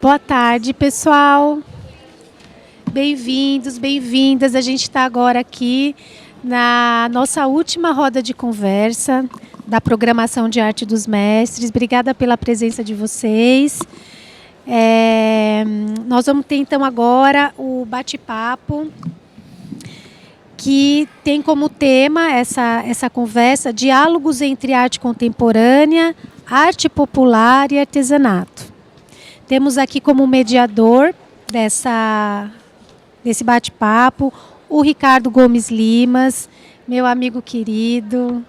Boa tarde, pessoal. Bem-vindos, bem-vindas. A gente está agora aqui na nossa última roda de conversa da programação de arte dos mestres. Obrigada pela presença de vocês. Nós vamos ter então agora o bate-papo, que tem como tema essa conversa diálogos entre arte contemporânea, arte popular e artesanato. Temos aqui como mediador desse bate-papo o Ricardo Gomes Limas, meu amigo querido,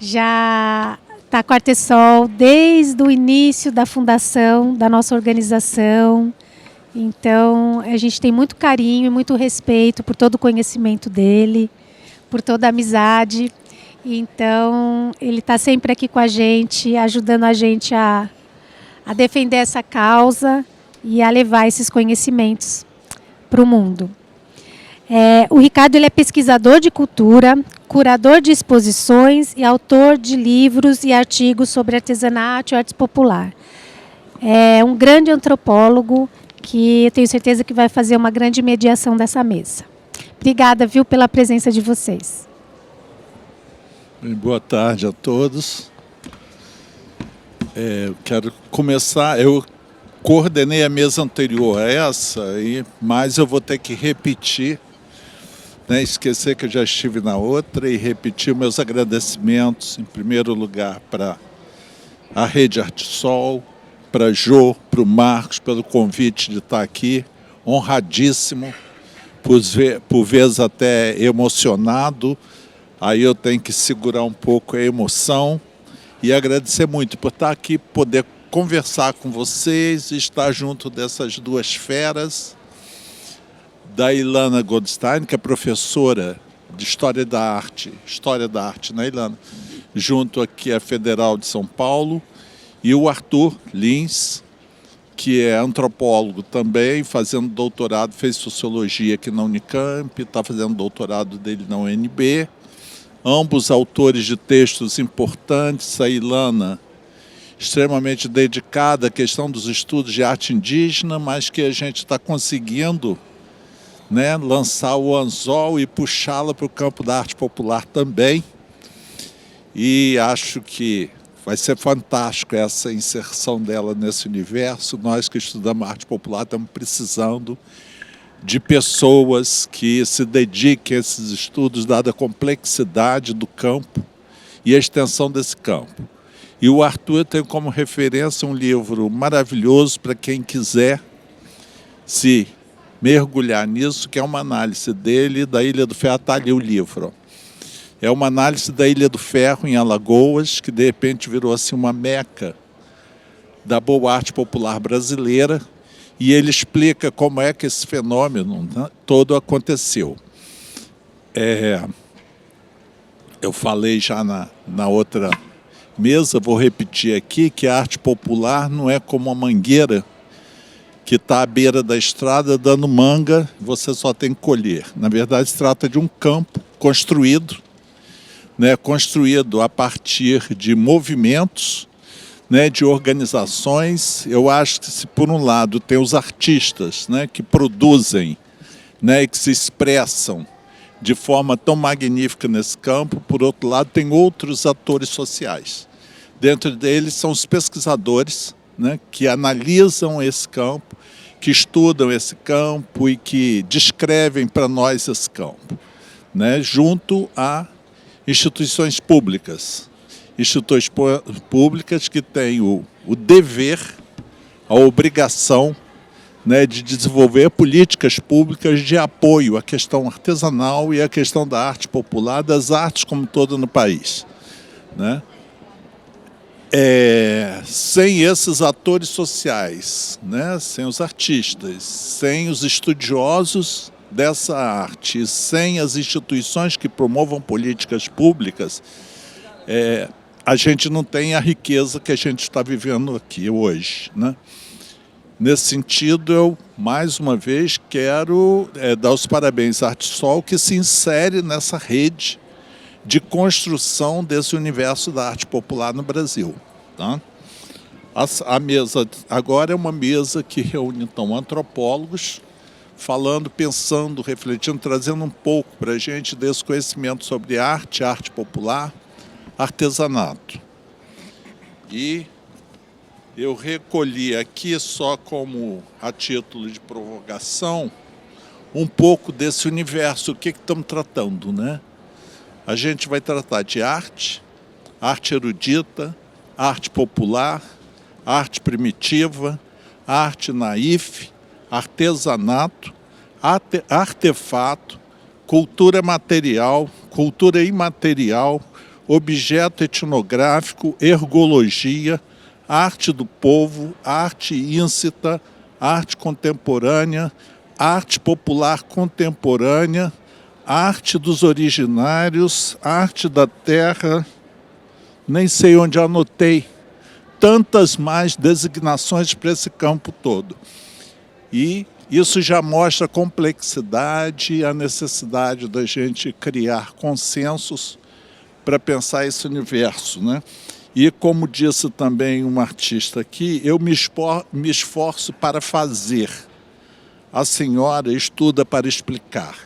já está com a Artesol desde o início da fundação da nossa organização. Então, a gente tem muito carinho e muito respeito por todo o conhecimento dele, por toda a amizade. Então, ele está sempre aqui com a gente, ajudando a gente a defender essa causa e a levar esses conhecimentos para o mundo. O Ricardo ele é pesquisador de cultura, curador de exposições e autor de livros e artigos sobre artesanato e arte popular. É um grande antropólogo que eu tenho certeza que vai fazer uma grande mediação dessa mesa. Obrigada, viu, pela presença de vocês. Boa tarde a todos. Eu quero começar, eu coordenei a mesa anterior a essa, mas eu vou ter que repetir, né, esquecer que eu já estive na outra e repetir meus agradecimentos, em primeiro lugar, para a Rede Artesol, para a Jô, para o Marcos, pelo convite de estar aqui, honradíssimo, por vezes até emocionado, aí eu tenho que segurar um pouco a emoção e agradecer muito por estar aqui, poder conversar com vocês, estar junto dessas duas feras, da Ilana Goldstein, que é professora de História da Arte, né, Ilana? Junto aqui à Federal de São Paulo, e o Arthur Lins, que é antropólogo também, fazendo doutorado, fez sociologia aqui na Unicamp, está fazendo doutorado dele na UNB. Ambos autores de textos importantes, a Ilana extremamente dedicada à questão dos estudos de arte indígena, mas que a gente está conseguindo, né, lançar o anzol e puxá-la para o campo da arte popular também. E acho que vai ser fantástico essa inserção dela nesse universo. Nós que estudamos arte popular estamos precisando de pessoas que se dediquem a esses estudos, dada a complexidade do campo e a extensão desse campo. E o Arthur tem como referência um livro maravilhoso para quem quiser se mergulhar nisso, que é uma análise dele da Ilha do Ferro. Está ali o livro. É uma análise da Ilha do Ferro, em Alagoas, que de repente virou assim uma meca da boa arte popular brasileira, e ele explica como é que esse fenômeno, né, todo aconteceu. Eu falei já na outra mesa, vou repetir aqui, que a arte popular não é como uma mangueira que está à beira da estrada dando manga, você só tem que colher. Na verdade, se trata de um campo construído, né, construído a partir de movimentos, né, de organizações. Eu acho que, se por um lado tem os artistas, né, que produzem, né, e que se expressam de forma tão magnífica nesse campo, por outro lado tem outros atores sociais. Dentro deles são os pesquisadores, né, que analisam esse campo, que estudam esse campo e que descrevem para nós esse campo, né, junto a instituições públicas. Instituições públicas que têm o dever, a obrigação, né, de desenvolver políticas públicas de apoio à questão artesanal e à questão da arte popular, das artes como todo no país, né? Sem esses atores sociais, né, sem os artistas, sem os estudiosos dessa arte, sem as instituições que promovam políticas públicas, a gente não tem a riqueza que a gente está vivendo aqui hoje, né? Nesse sentido, eu, mais uma vez, quero dar os parabéns à Artesol, que se insere nessa rede de construção desse universo da arte popular no Brasil, tá? A mesa agora é uma mesa que reúne, então, antropólogos, falando, pensando, refletindo, trazendo um pouco para a gente desse conhecimento sobre arte, arte popular, artesanato. E eu recolhi aqui, só como a título de provocação, um pouco desse universo. O que estamos tratando, né? A gente vai tratar de arte, arte erudita, arte popular, arte primitiva, arte naif, artesanato, artefato, cultura material, cultura imaterial, objeto etnográfico, ergologia, arte do povo, arte íncita, arte contemporânea, arte popular contemporânea, arte dos originários, arte da terra, nem sei onde anotei, tantas mais designações para esse campo todo. E isso já mostra a complexidade e a necessidade da gente criar consensos para pensar esse universo, né? E como disse também um artista aqui, eu me esforço para fazer. A senhora estuda para explicar.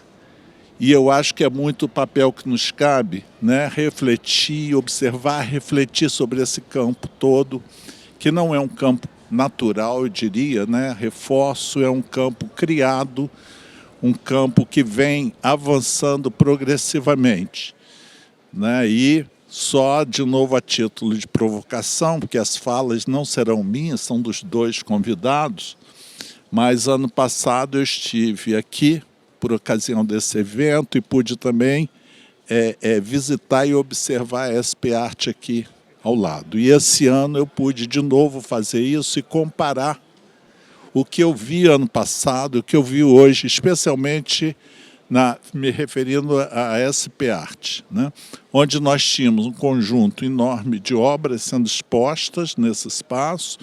E eu acho que é muito o papel que nos cabe, né? Refletir, observar, refletir sobre esse campo todo, que não é um campo natural, eu diria, né? Reforço, é um campo criado, um campo que vem avançando progressivamente, né? E só, de novo, a título de provocação, porque as falas não serão minhas, são dos dois convidados, mas ano passado eu estive aqui por ocasião desse evento e pude também visitar e observar a SP Arte aqui ao lado. E esse ano eu pude de novo fazer isso e comparar o que eu vi ano passado, o que eu vi hoje, especialmente me referindo à SP Arte, né? Onde nós tínhamos um conjunto enorme de obras sendo expostas nesse espaço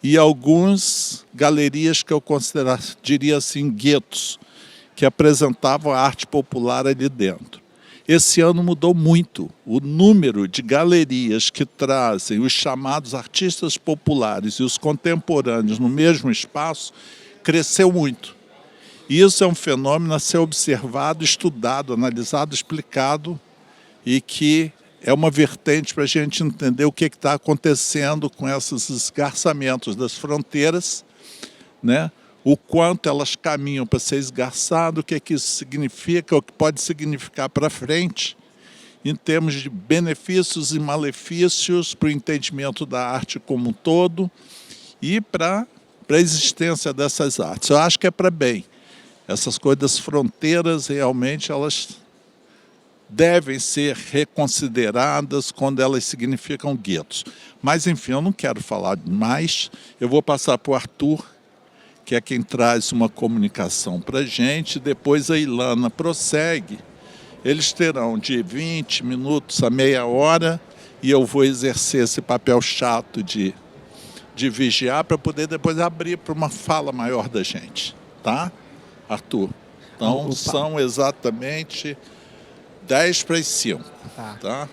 e algumas galerias que eu diria assim, guetos, que apresentavam a arte popular ali dentro. Esse ano mudou muito. O número de galerias que trazem os chamados artistas populares e os contemporâneos no mesmo espaço cresceu muito. E isso é um fenômeno a ser observado, estudado, analisado, explicado, e que é uma vertente para a gente entender o que está acontecendo com esses esgarçamentos das fronteiras, né? O quanto elas caminham para ser esgarçado, o que isso significa, o que pode significar para frente, em termos de benefícios e malefícios para o entendimento da arte como um todo e para a existência dessas artes. Eu acho que é para bem. Essas coisas das fronteiras, realmente, elas devem ser reconsideradas quando elas significam guetos. Mas, enfim, eu não quero falar mais. Eu vou passar para o Arthur, que é quem traz uma comunicação para a gente. Depois a Ilana prossegue. Eles terão de 20 minutos a meia hora e eu vou exercer esse papel chato de vigiar para poder depois abrir para uma fala maior da gente. Tá, Arthur? Então, Opa. São exatamente 10 para as 5. Tá?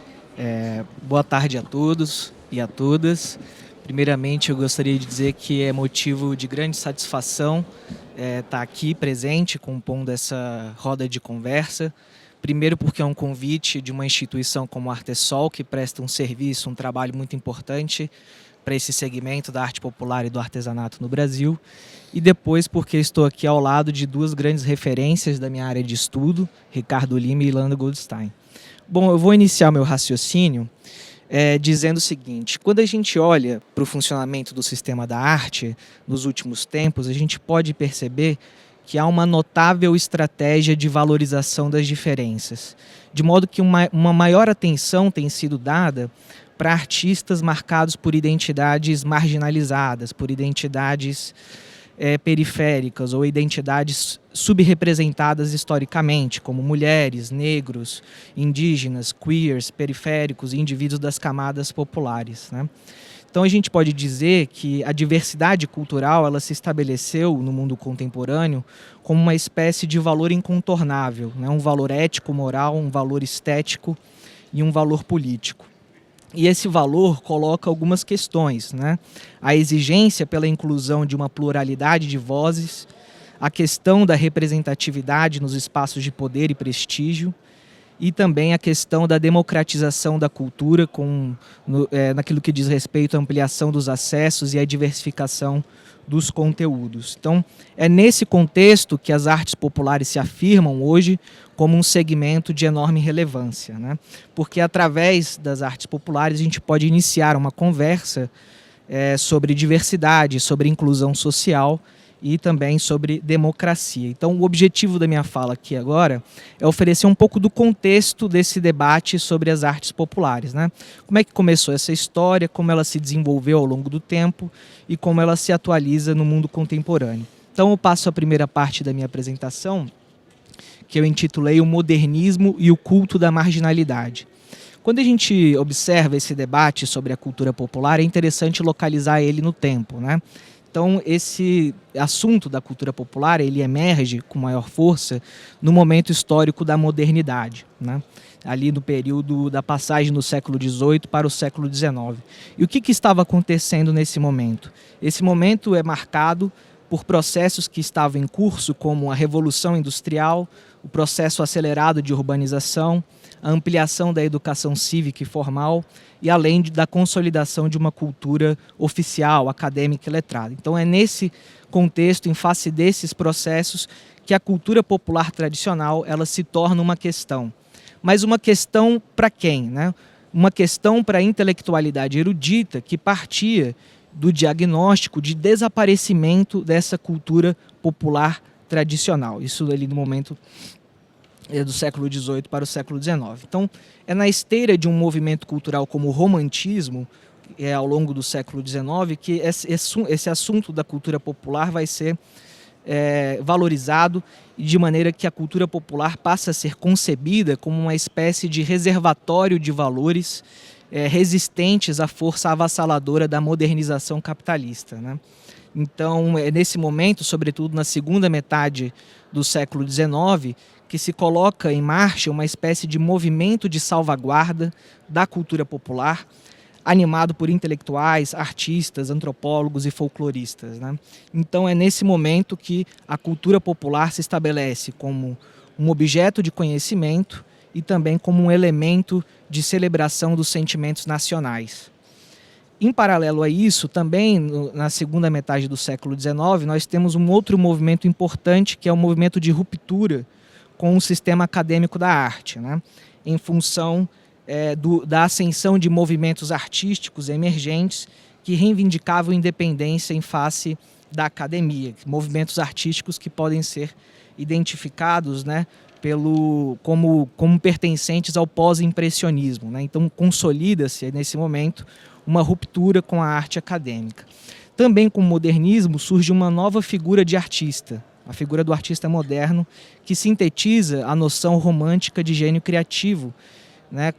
Boa tarde a todos e a todas. Primeiramente, eu gostaria de dizer que é motivo de grande satisfação estar aqui presente, compondo essa roda de conversa. Primeiro porque é um convite de uma instituição como a Artesol, que presta um serviço, um trabalho muito importante para esse segmento da arte popular e do artesanato no Brasil. E depois porque estou aqui ao lado de duas grandes referências da minha área de estudo, Ricardo Lima e Ilana Goldstein. Bom, eu vou iniciar meu raciocínio dizendo o seguinte: quando a gente olha para o funcionamento do sistema da arte nos últimos tempos, a gente pode perceber que há uma notável estratégia de valorização das diferenças, de modo que uma maior atenção tem sido dada para artistas marcados por identidades marginalizadas, por identidades periféricas ou identidades subrepresentadas historicamente, como mulheres, negros, indígenas, queers, periféricos e indivíduos das camadas populares, né? Então a gente pode dizer que a diversidade cultural ela se estabeleceu no mundo contemporâneo como uma espécie de valor incontornável, né? Um valor ético, moral, um valor estético e um valor político. E esse valor coloca algumas questões, né? A exigência pela inclusão de uma pluralidade de vozes, a questão da representatividade nos espaços de poder e prestígio, e também a questão da democratização da cultura naquilo que diz respeito à ampliação dos acessos e à diversificação dos conteúdos. Então, é nesse contexto que as artes populares se afirmam hoje como um segmento de enorme relevância, né? Porque através das artes populares a gente pode iniciar uma conversa sobre diversidade, sobre inclusão social e também sobre democracia. Então, o objetivo da minha fala aqui agora é oferecer um pouco do contexto desse debate sobre as artes populares, né? Como é que começou essa história, como ela se desenvolveu ao longo do tempo e como ela se atualiza no mundo contemporâneo. Então, eu passo a primeira parte da minha apresentação, que eu intitulei O Modernismo e o Culto da Marginalidade. Quando a gente observa esse debate sobre a cultura popular, é interessante localizar ele no tempo, né? Então, esse assunto da cultura popular, ele emerge com maior força no momento histórico da modernidade, né? Ali no período da passagem do século XVIII para o século XIX. E o que estava acontecendo nesse momento? Esse momento é marcado por processos que estavam em curso, como a Revolução Industrial, o processo acelerado de urbanização, a ampliação da educação cívica e formal e além da consolidação de uma cultura oficial, acadêmica e letrada. Então é nesse contexto, em face desses processos, que a cultura popular tradicional ela se torna uma questão. Mas uma questão para quem, né? Uma questão para a intelectualidade erudita que partia do diagnóstico de desaparecimento dessa cultura popular tradicional. Isso ali no momento do século XVIII para o século XIX. Então, é na esteira de um movimento cultural como o romantismo, ao longo do século XIX, que esse assunto da cultura popular vai ser valorizado, de maneira que a cultura popular passa a ser concebida como uma espécie de reservatório de valores resistentes à força avassaladora da modernização capitalista, né? Então, é nesse momento, sobretudo na segunda metade do século XIX, que se coloca em marcha uma espécie de movimento de salvaguarda da cultura popular, animado por intelectuais, artistas, antropólogos e folcloristas, né? Então é nesse momento que a cultura popular se estabelece como um objeto de conhecimento e também como um elemento de celebração dos sentimentos nacionais. Em paralelo a isso, também na segunda metade do século XIX, nós temos um outro movimento importante, que é o movimento de ruptura com o sistema acadêmico da arte, né? Em função da ascensão de movimentos artísticos emergentes que reivindicavam independência em face da academia, movimentos artísticos que podem ser identificados, né, como pertencentes ao pós-impressionismo, né? Então consolida-se nesse momento uma ruptura com a arte acadêmica. Também com o modernismo surge uma nova figura de artista, a figura do artista moderno, que sintetiza a noção romântica de gênio criativo, né,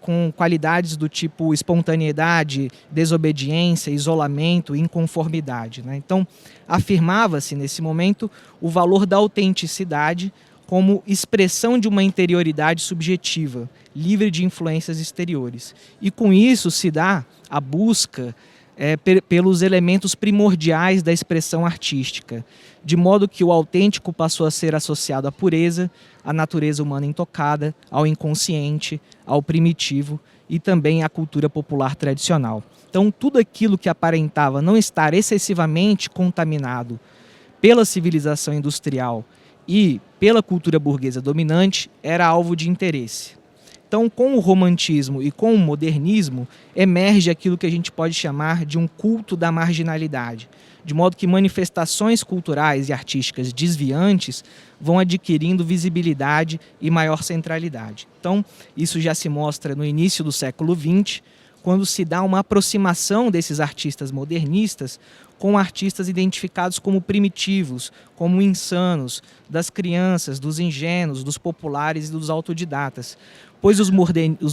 com qualidades do tipo espontaneidade, desobediência, isolamento e inconformidade, né? Então, afirmava-se nesse momento o valor da autenticidade como expressão de uma interioridade subjetiva, livre de influências exteriores. E com isso se dá a busca pelos elementos primordiais da expressão artística, de modo que o autêntico passou a ser associado à pureza, à natureza humana intocada, ao inconsciente, ao primitivo e também à cultura popular tradicional. Então, tudo aquilo que aparentava não estar excessivamente contaminado pela civilização industrial e pela cultura burguesa dominante era alvo de interesse. Então, com o romantismo e com o modernismo, emerge aquilo que a gente pode chamar de um culto da marginalidade, de modo que manifestações culturais e artísticas desviantes vão adquirindo visibilidade e maior centralidade. Então, isso já se mostra no início do século XX, quando se dá uma aproximação desses artistas modernistas com artistas identificados como primitivos, como insanos, das crianças, dos ingênuos, dos populares e dos autodidatas, pois os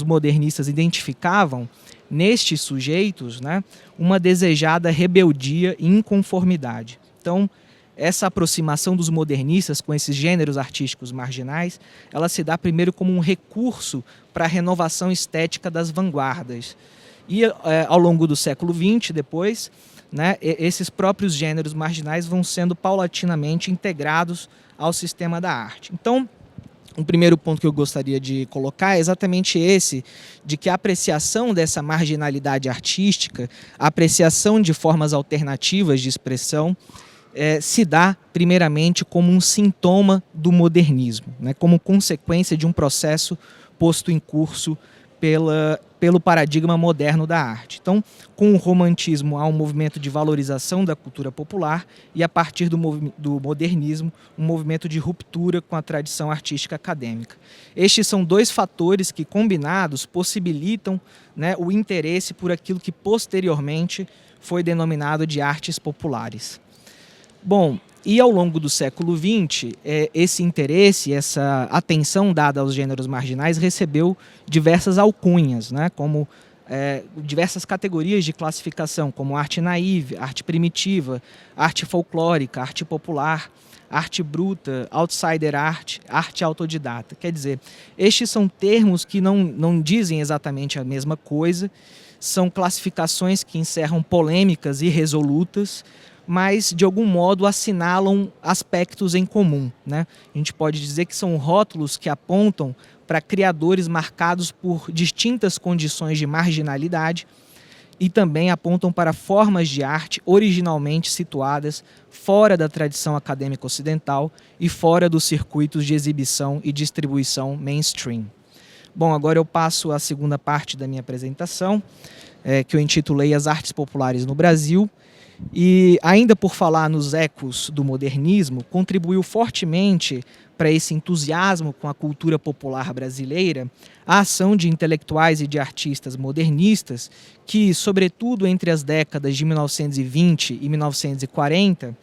modernistas identificavam nestes sujeitos, né, uma desejada rebeldia e inconformidade. Então, essa aproximação dos modernistas com esses gêneros artísticos marginais, ela se dá primeiro como um recurso para a renovação estética das vanguardas. E ao longo do século XX, depois, né, esses próprios gêneros marginais vão sendo paulatinamente integrados ao sistema da arte. Então, o primeiro ponto que eu gostaria de colocar é exatamente esse, de que a apreciação dessa marginalidade artística, a apreciação de formas alternativas de expressão, se dá primeiramente como um sintoma do modernismo, né, como consequência de um processo posto em curso pelo paradigma moderno da arte. Então, com o romantismo há um movimento de valorização da cultura popular e, a partir do modernismo, um movimento de ruptura com a tradição artística acadêmica. Estes são dois fatores que, combinados, possibilitam, né, o interesse por aquilo que posteriormente foi denominado de artes populares. Bom, e ao longo do século XX, esse interesse, essa atenção dada aos gêneros marginais recebeu diversas alcunhas, né, como diversas categorias de classificação, como arte naive, arte primitiva, arte folclórica, arte popular, arte bruta, outsider art, arte autodidata. Quer dizer, estes são termos que não dizem exatamente a mesma coisa, são classificações que encerram polêmicas irresolutas, mas de algum modo assinalam aspectos em comum, né? A gente pode dizer que são rótulos que apontam para criadores marcados por distintas condições de marginalidade e também apontam para formas de arte originalmente situadas fora da tradição acadêmica ocidental e fora dos circuitos de exibição e distribuição mainstream. Bom, agora eu passo à segunda parte da minha apresentação, que eu intitulei As Artes Populares no Brasil. E, ainda por falar nos ecos do modernismo, contribuiu fortemente para esse entusiasmo com a cultura popular brasileira a ação de intelectuais e de artistas modernistas que, sobretudo entre as décadas de 1920 e 1940,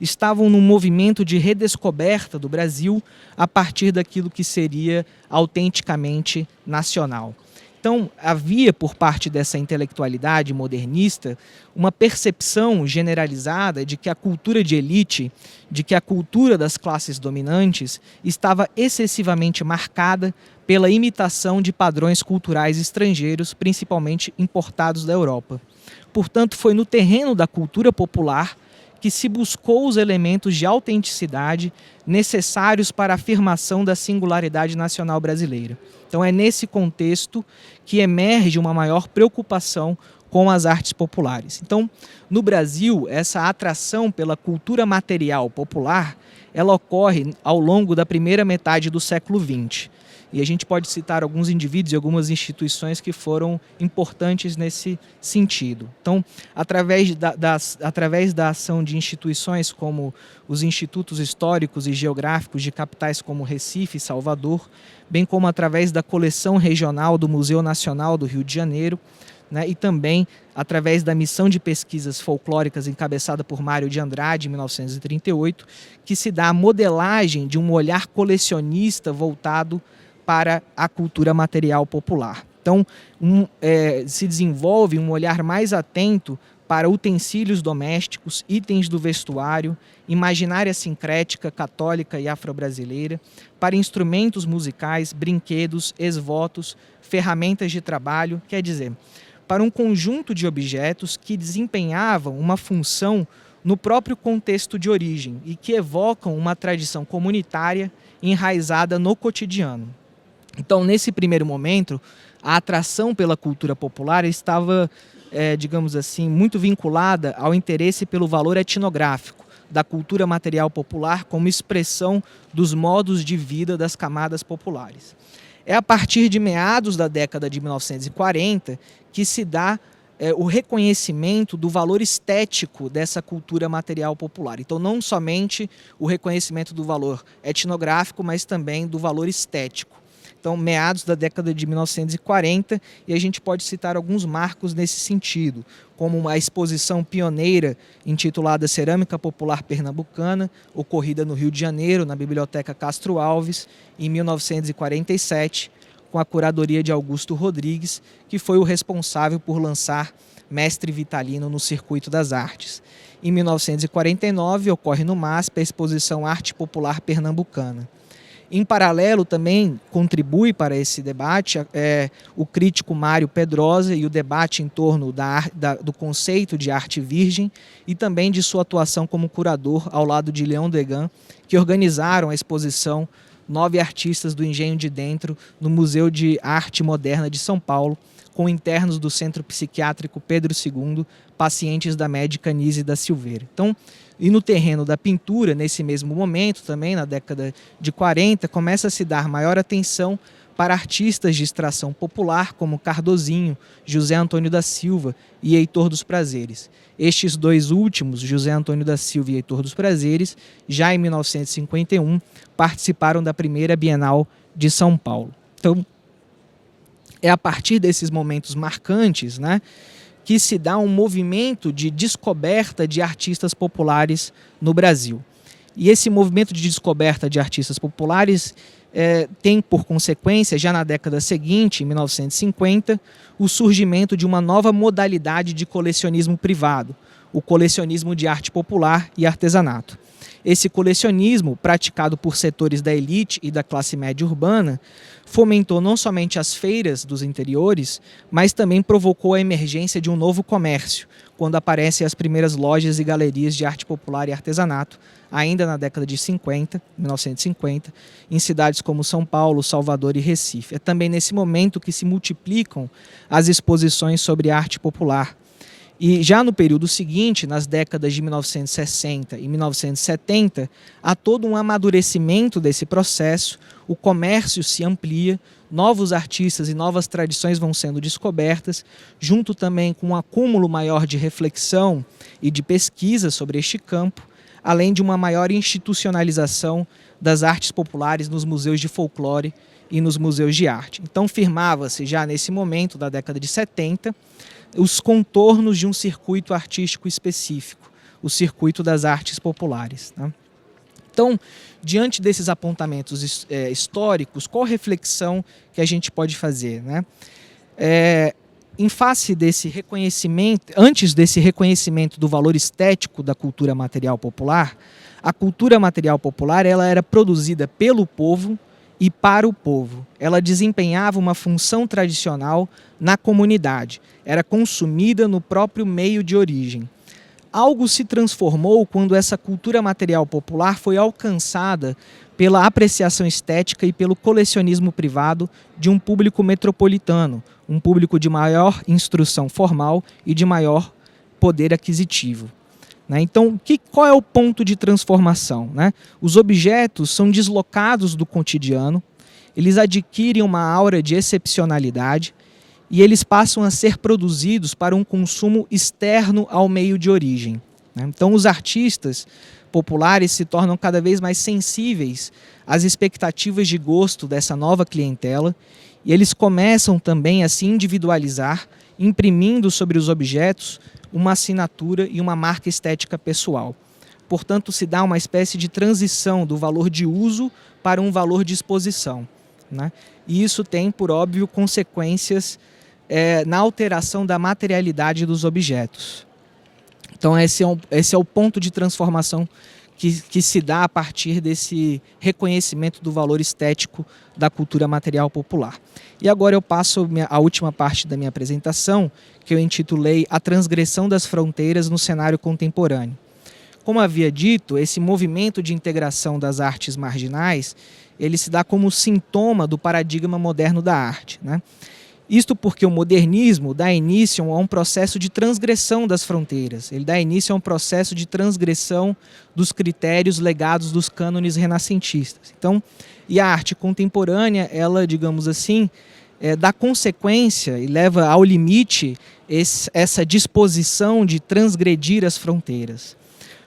estavam num movimento de redescoberta do Brasil a partir daquilo que seria autenticamente nacional. Então, havia, por parte dessa intelectualidade modernista, uma percepção generalizada de que a cultura de elite, de que a cultura das classes dominantes estava excessivamente marcada pela imitação de padrões culturais estrangeiros, principalmente importados da Europa. Portanto, foi no terreno da cultura popular que se buscou os elementos de autenticidade necessários para a afirmação da singularidade nacional brasileira. Então é nesse contexto que emerge uma maior preocupação com as artes populares. Então, no Brasil, essa atração pela cultura material popular, ela ocorre ao longo da primeira metade do século XX. E a gente pode citar alguns indivíduos e algumas instituições que foram importantes nesse sentido. Então, através da ação de instituições como os institutos históricos e geográficos de capitais como Recife e Salvador, bem como através da coleção regional do Museu Nacional do Rio de Janeiro, né, e também através da missão de pesquisas folclóricas encabeçada por Mário de Andrade, em 1938, que se dá a modelagem de um olhar colecionista voltado para a cultura material popular. Então, se desenvolve um olhar mais atento para utensílios domésticos, itens do vestuário, imaginária sincrética católica e afro-brasileira, para instrumentos musicais, brinquedos, esvotos, ferramentas de trabalho, quer dizer, para um conjunto de objetos que desempenhavam uma função no próprio contexto de origem e que evocam uma tradição comunitária enraizada no cotidiano. Então, nesse primeiro momento, a atração pela cultura popular estava, digamos assim, muito vinculada ao interesse pelo valor etnográfico da cultura material popular como expressão dos modos de vida das camadas populares. É a partir de meados da década de 1940 que se dá o reconhecimento do valor estético dessa cultura material popular. Então, não somente o reconhecimento do valor etnográfico, mas também do valor estético. Então, meados da década de 1940, e a gente pode citar alguns marcos nesse sentido, como uma exposição pioneira intitulada Cerâmica Popular Pernambucana, ocorrida no Rio de Janeiro, na Biblioteca Castro Alves, em 1947, com a curadoria de Augusto Rodrigues, que foi o responsável por lançar Mestre Vitalino no Circuito das Artes. Em 1949, ocorre no MASP a exposição Arte Popular Pernambucana. Em paralelo, também contribui para esse debate o crítico Mário Pedrosa e o debate em torno do conceito de arte virgem e também de sua atuação como curador ao lado de Leon Degas, que organizaram a exposição 9 artistas do Engenho de Dentro no Museu de Arte Moderna de São Paulo, com internos do Centro Psiquiátrico Pedro II, pacientes da médica Nise da Silveira. Então, e no terreno da pintura, nesse mesmo momento, também na década de 40, começa a se dar maior atenção para artistas de extração popular como Cardozinho, José Antônio da Silva e Heitor dos Prazeres. Estes dois últimos, José Antônio da Silva e Heitor dos Prazeres, já em 1951, participaram da primeira Bienal de São Paulo. Então, é a partir desses momentos marcantes, né, que se dá um movimento de descoberta de artistas populares no Brasil. E esse movimento de descoberta de artistas populares tem por consequência, já na década seguinte, em 1950, o surgimento de uma nova modalidade de colecionismo privado, o colecionismo de arte popular e artesanato. Esse colecionismo, praticado por setores da elite e da classe média urbana, fomentou não somente as feiras dos interiores, mas também provocou a emergência de um novo comércio, quando aparecem as primeiras lojas e galerias de arte popular e artesanato, ainda na década de 1950, em cidades como São Paulo, Salvador e Recife. É também nesse momento que se multiplicam as exposições sobre arte popular. E já no período seguinte, nas décadas de 1960 e 1970, há todo um amadurecimento desse processo, o comércio se amplia, novos artistas e novas tradições vão sendo descobertas, junto também com um acúmulo maior de reflexão e de pesquisa sobre este campo, além de uma maior institucionalização das artes populares nos museus de folclore e nos museus de arte. Então firmava-se já nesse momento da década de 70, os contornos de um circuito artístico específico, o circuito das artes populares, né? Então, diante desses apontamentos históricos, qual reflexão que a gente pode fazer, né? Em face desse reconhecimento, antes desse reconhecimento do valor estético da cultura material popular, a cultura material popular ela era produzida pelo povo e para o povo. Ela desempenhava uma função tradicional na comunidade, era consumida no próprio meio de origem. Algo se transformou quando essa cultura material popular foi alcançada pela apreciação estética e pelo colecionismo privado de um público metropolitano, um público de maior instrução formal e de maior poder aquisitivo. Então, qual é o ponto de transformação? Os objetos são deslocados do cotidiano, eles adquirem uma aura de excepcionalidade e eles passam a ser produzidos para um consumo externo ao meio de origem. Então, os artistas populares se tornam cada vez mais sensíveis às expectativas de gosto dessa nova clientela e eles começam também a se individualizar, imprimindo sobre os objetos uma assinatura e uma marca estética pessoal. Portanto, se dá uma espécie de transição do valor de uso para um valor de exposição, E isso tem, por óbvio, consequências na alteração da materialidade dos objetos. Então, esse é o ponto de transformação que se dá a partir desse reconhecimento do valor estético da cultura material popular. E agora eu passo a última parte da minha apresentação, que eu intitulei A Transgressão das Fronteiras no Cenário Contemporâneo. Como havia dito, esse movimento de integração das artes marginais, ele se dá como sintoma do paradigma moderno da arte, Isto porque o modernismo dá início a um processo de transgressão das fronteiras. Ele dá início a um processo de transgressão dos critérios legados dos cânones renascentistas. Então, e a arte contemporânea, ela, digamos assim, dá consequência e leva ao limite essa disposição de transgredir as fronteiras.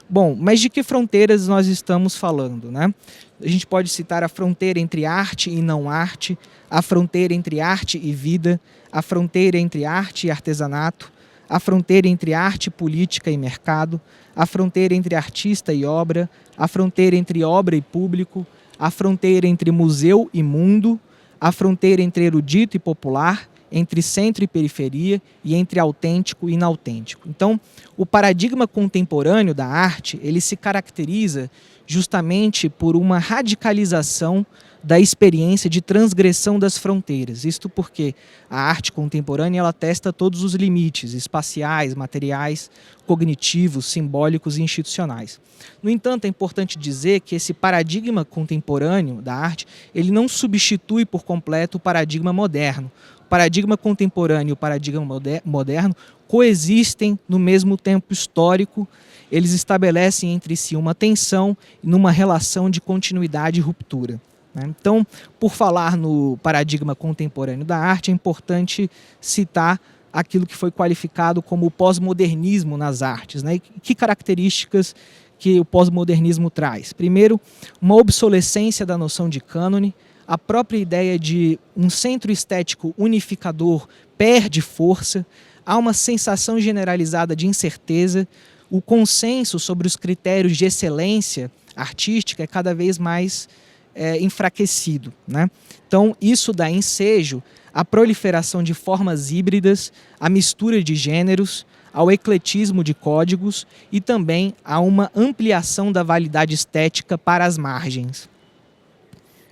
Bom, mas de que fronteiras nós estamos falando, A gente pode citar a fronteira entre arte e não arte, a fronteira entre arte e vida, a fronteira entre arte e artesanato, a fronteira entre arte, política e mercado, a fronteira entre artista e obra, a fronteira entre obra e público, a fronteira entre museu e mundo, a fronteira entre erudito e popular, entre centro e periferia e entre autêntico e inautêntico. Então, o paradigma contemporâneo da arte, ele se caracteriza justamente por uma radicalização da experiência de transgressão das fronteiras. Isto porque a arte contemporânea ela testa todos os limites espaciais, materiais, cognitivos, simbólicos e institucionais. No entanto, é importante dizer que esse paradigma contemporâneo da arte, ele não substitui por completo o paradigma moderno. O paradigma contemporâneo e o paradigma moderno coexistem no mesmo tempo histórico, eles estabelecem entre si uma tensão e numa relação de continuidade e ruptura. Então, por falar no paradigma contemporâneo da arte, é importante citar aquilo que foi qualificado como o pós-modernismo nas artes. E que características que o pós-modernismo traz? Primeiro, uma obsolescência da noção de cânone, a própria ideia de um centro estético unificador perde força, há uma sensação generalizada de incerteza, o consenso sobre os critérios de excelência artística é cada vez mais enfraquecido. Então, isso dá ensejo à proliferação de formas híbridas, à mistura de gêneros, ao ecletismo de códigos e também a uma ampliação da validade estética para as margens.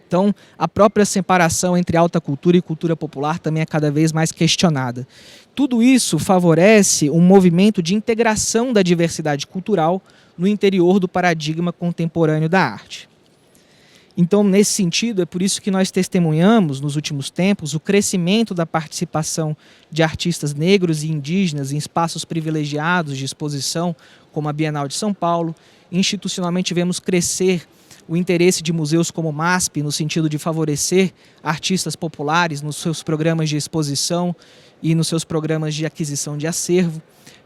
Então, a própria separação entre alta cultura e cultura popular também é cada vez mais questionada. Tudo isso favorece um movimento de integração da diversidade cultural no interior do paradigma contemporâneo da arte. Então, nesse sentido, é por isso que nós testemunhamos, nos últimos tempos, o crescimento da participação de artistas negros e indígenas em espaços privilegiados de exposição, como a Bienal de São Paulo. Institucionalmente, vemos crescer o interesse de museus como o MASP, no sentido de favorecer artistas populares nos seus programas de exposição e nos seus programas de aquisição de acervo.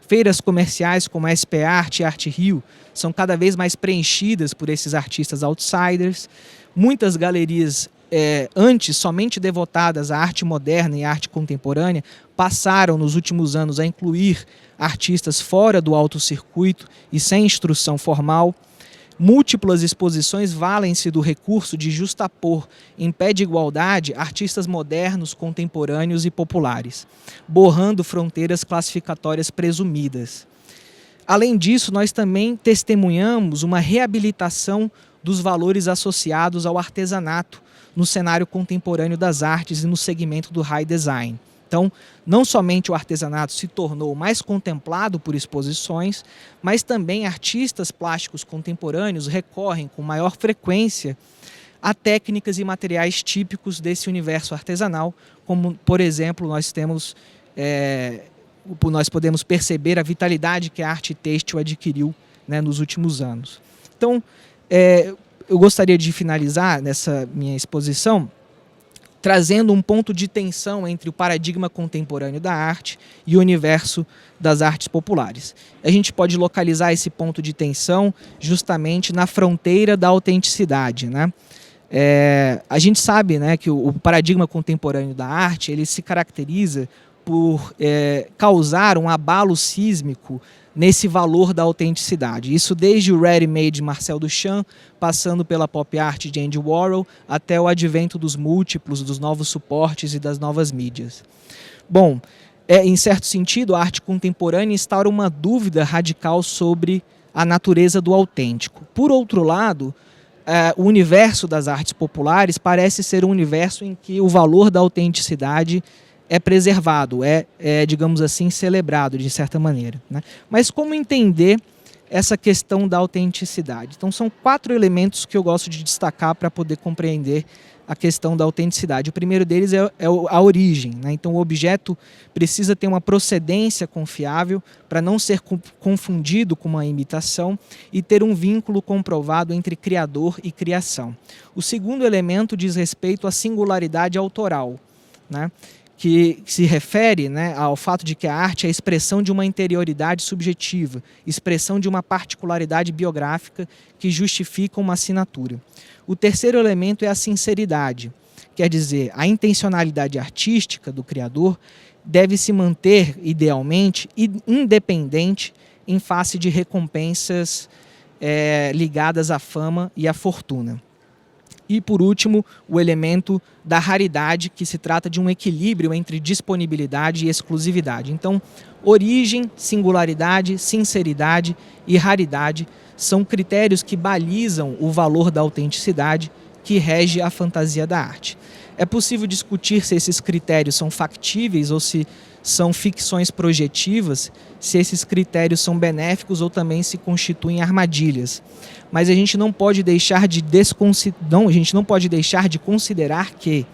Feiras comerciais como a SP Arte e Arte Rio são cada vez mais preenchidas por esses artistas outsiders. Muitas galerias antes somente devotadas à arte moderna e à arte contemporânea passaram nos últimos anos a incluir artistas fora do alto circuito e sem instrução formal. Múltiplas exposições valem-se do recurso de justapor em pé de igualdade artistas modernos, contemporâneos e populares, borrando fronteiras classificatórias presumidas. Além disso, nós também testemunhamos uma reabilitação dos valores associados ao artesanato no cenário contemporâneo das artes e no segmento do high design. Então, não somente o artesanato se tornou mais contemplado por exposições, mas também artistas plásticos contemporâneos recorrem com maior frequência a técnicas e materiais típicos desse universo artesanal, como, por exemplo, nós podemos perceber a vitalidade que a arte têxtil adquiriu, nos últimos anos. Então, eu gostaria de finalizar nessa minha exposição trazendo um ponto de tensão entre o paradigma contemporâneo da arte e o universo das artes populares. A gente pode localizar esse ponto de tensão justamente na fronteira da autenticidade. A gente sabe que o paradigma contemporâneo da arte ele se caracteriza por causar um abalo sísmico nesse valor da autenticidade. Isso desde o ready-made de Marcel Duchamp, passando pela pop art de Andy Warhol, até o advento dos múltiplos, dos novos suportes e das novas mídias. Bom, em certo sentido, a arte contemporânea instaura uma dúvida radical sobre a natureza do autêntico. Por outro lado, o universo das artes populares parece ser um universo em que o valor da autenticidade é preservado, digamos assim, celebrado de certa maneira. Mas como entender essa questão da autenticidade? Então são 4 elementos que eu gosto de destacar para poder compreender a questão da autenticidade. O primeiro deles é a origem. Então o objeto precisa ter uma procedência confiável para não ser confundido com uma imitação e ter um vínculo comprovado entre criador e criação. O segundo elemento diz respeito à singularidade autoral, que se refere ao fato de que a arte é a expressão de uma interioridade subjetiva, expressão de uma particularidade biográfica que justifica uma assinatura. O terceiro elemento é a sinceridade, quer dizer, a intencionalidade artística do criador deve se manter, idealmente, independente em face de recompensas ligadas à fama e à fortuna. E, por último, o elemento da raridade, que se trata de um equilíbrio entre disponibilidade e exclusividade. Então, origem, singularidade, sinceridade e raridade são critérios que balizam o valor da autenticidade que rege a fantasia da arte. É possível discutir se esses critérios são factíveis ou se são ficções projetivas, se esses critérios são benéficos ou também se constituem armadilhas. Mas a gente não pode deixar de considerar que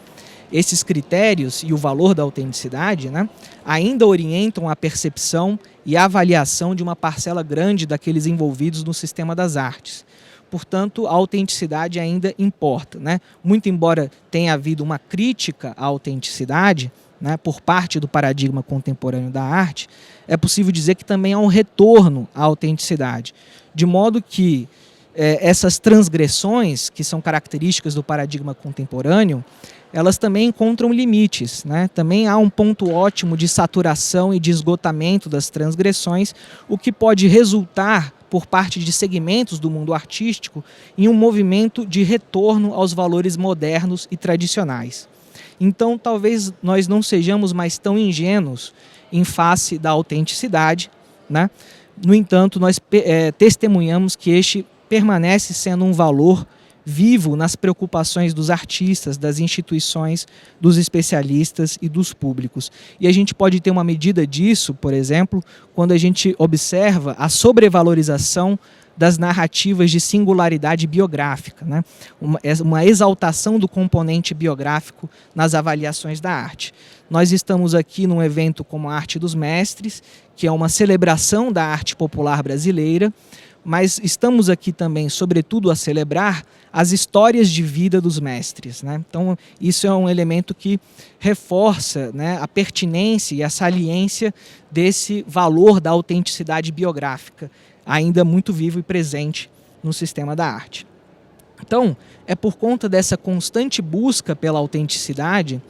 esses critérios e o valor da autenticidade, né, ainda orientam a percepção e a avaliação de uma parcela grande daqueles envolvidos no sistema das artes. Portanto, a autenticidade ainda importa, né? Muito embora tenha havido uma crítica à autenticidade, né, por parte do paradigma contemporâneo da arte, é possível dizer que também há um retorno à autenticidade, de modo que essas transgressões, que são características do paradigma contemporâneo, elas também encontram limites, né? Também há um ponto ótimo de saturação e de esgotamento das transgressões, o que pode resultar, por parte de segmentos do mundo artístico, em um movimento de retorno aos valores modernos e tradicionais. Então, talvez nós não sejamos mais tão ingênuos em face da autenticidade, né? No entanto, nós testemunhamos que este permanece sendo um valor vivo nas preocupações dos artistas, das instituições, dos especialistas e dos públicos. E a gente pode ter uma medida disso, por exemplo, quando a gente observa a sobrevalorização das narrativas de singularidade biográfica, né? Uma exaltação do componente biográfico nas avaliações da arte. Nós estamos aqui num evento como a Arte dos Mestres, que é uma celebração da arte popular brasileira, mas estamos aqui também, sobretudo, a celebrar as histórias de vida dos mestres, né? Então, isso é um elemento que reforça, né, a pertinência e a saliência desse valor da autenticidade biográfica, ainda muito vivo e presente no sistema da arte. Então, é por conta dessa constante busca pela autenticidade,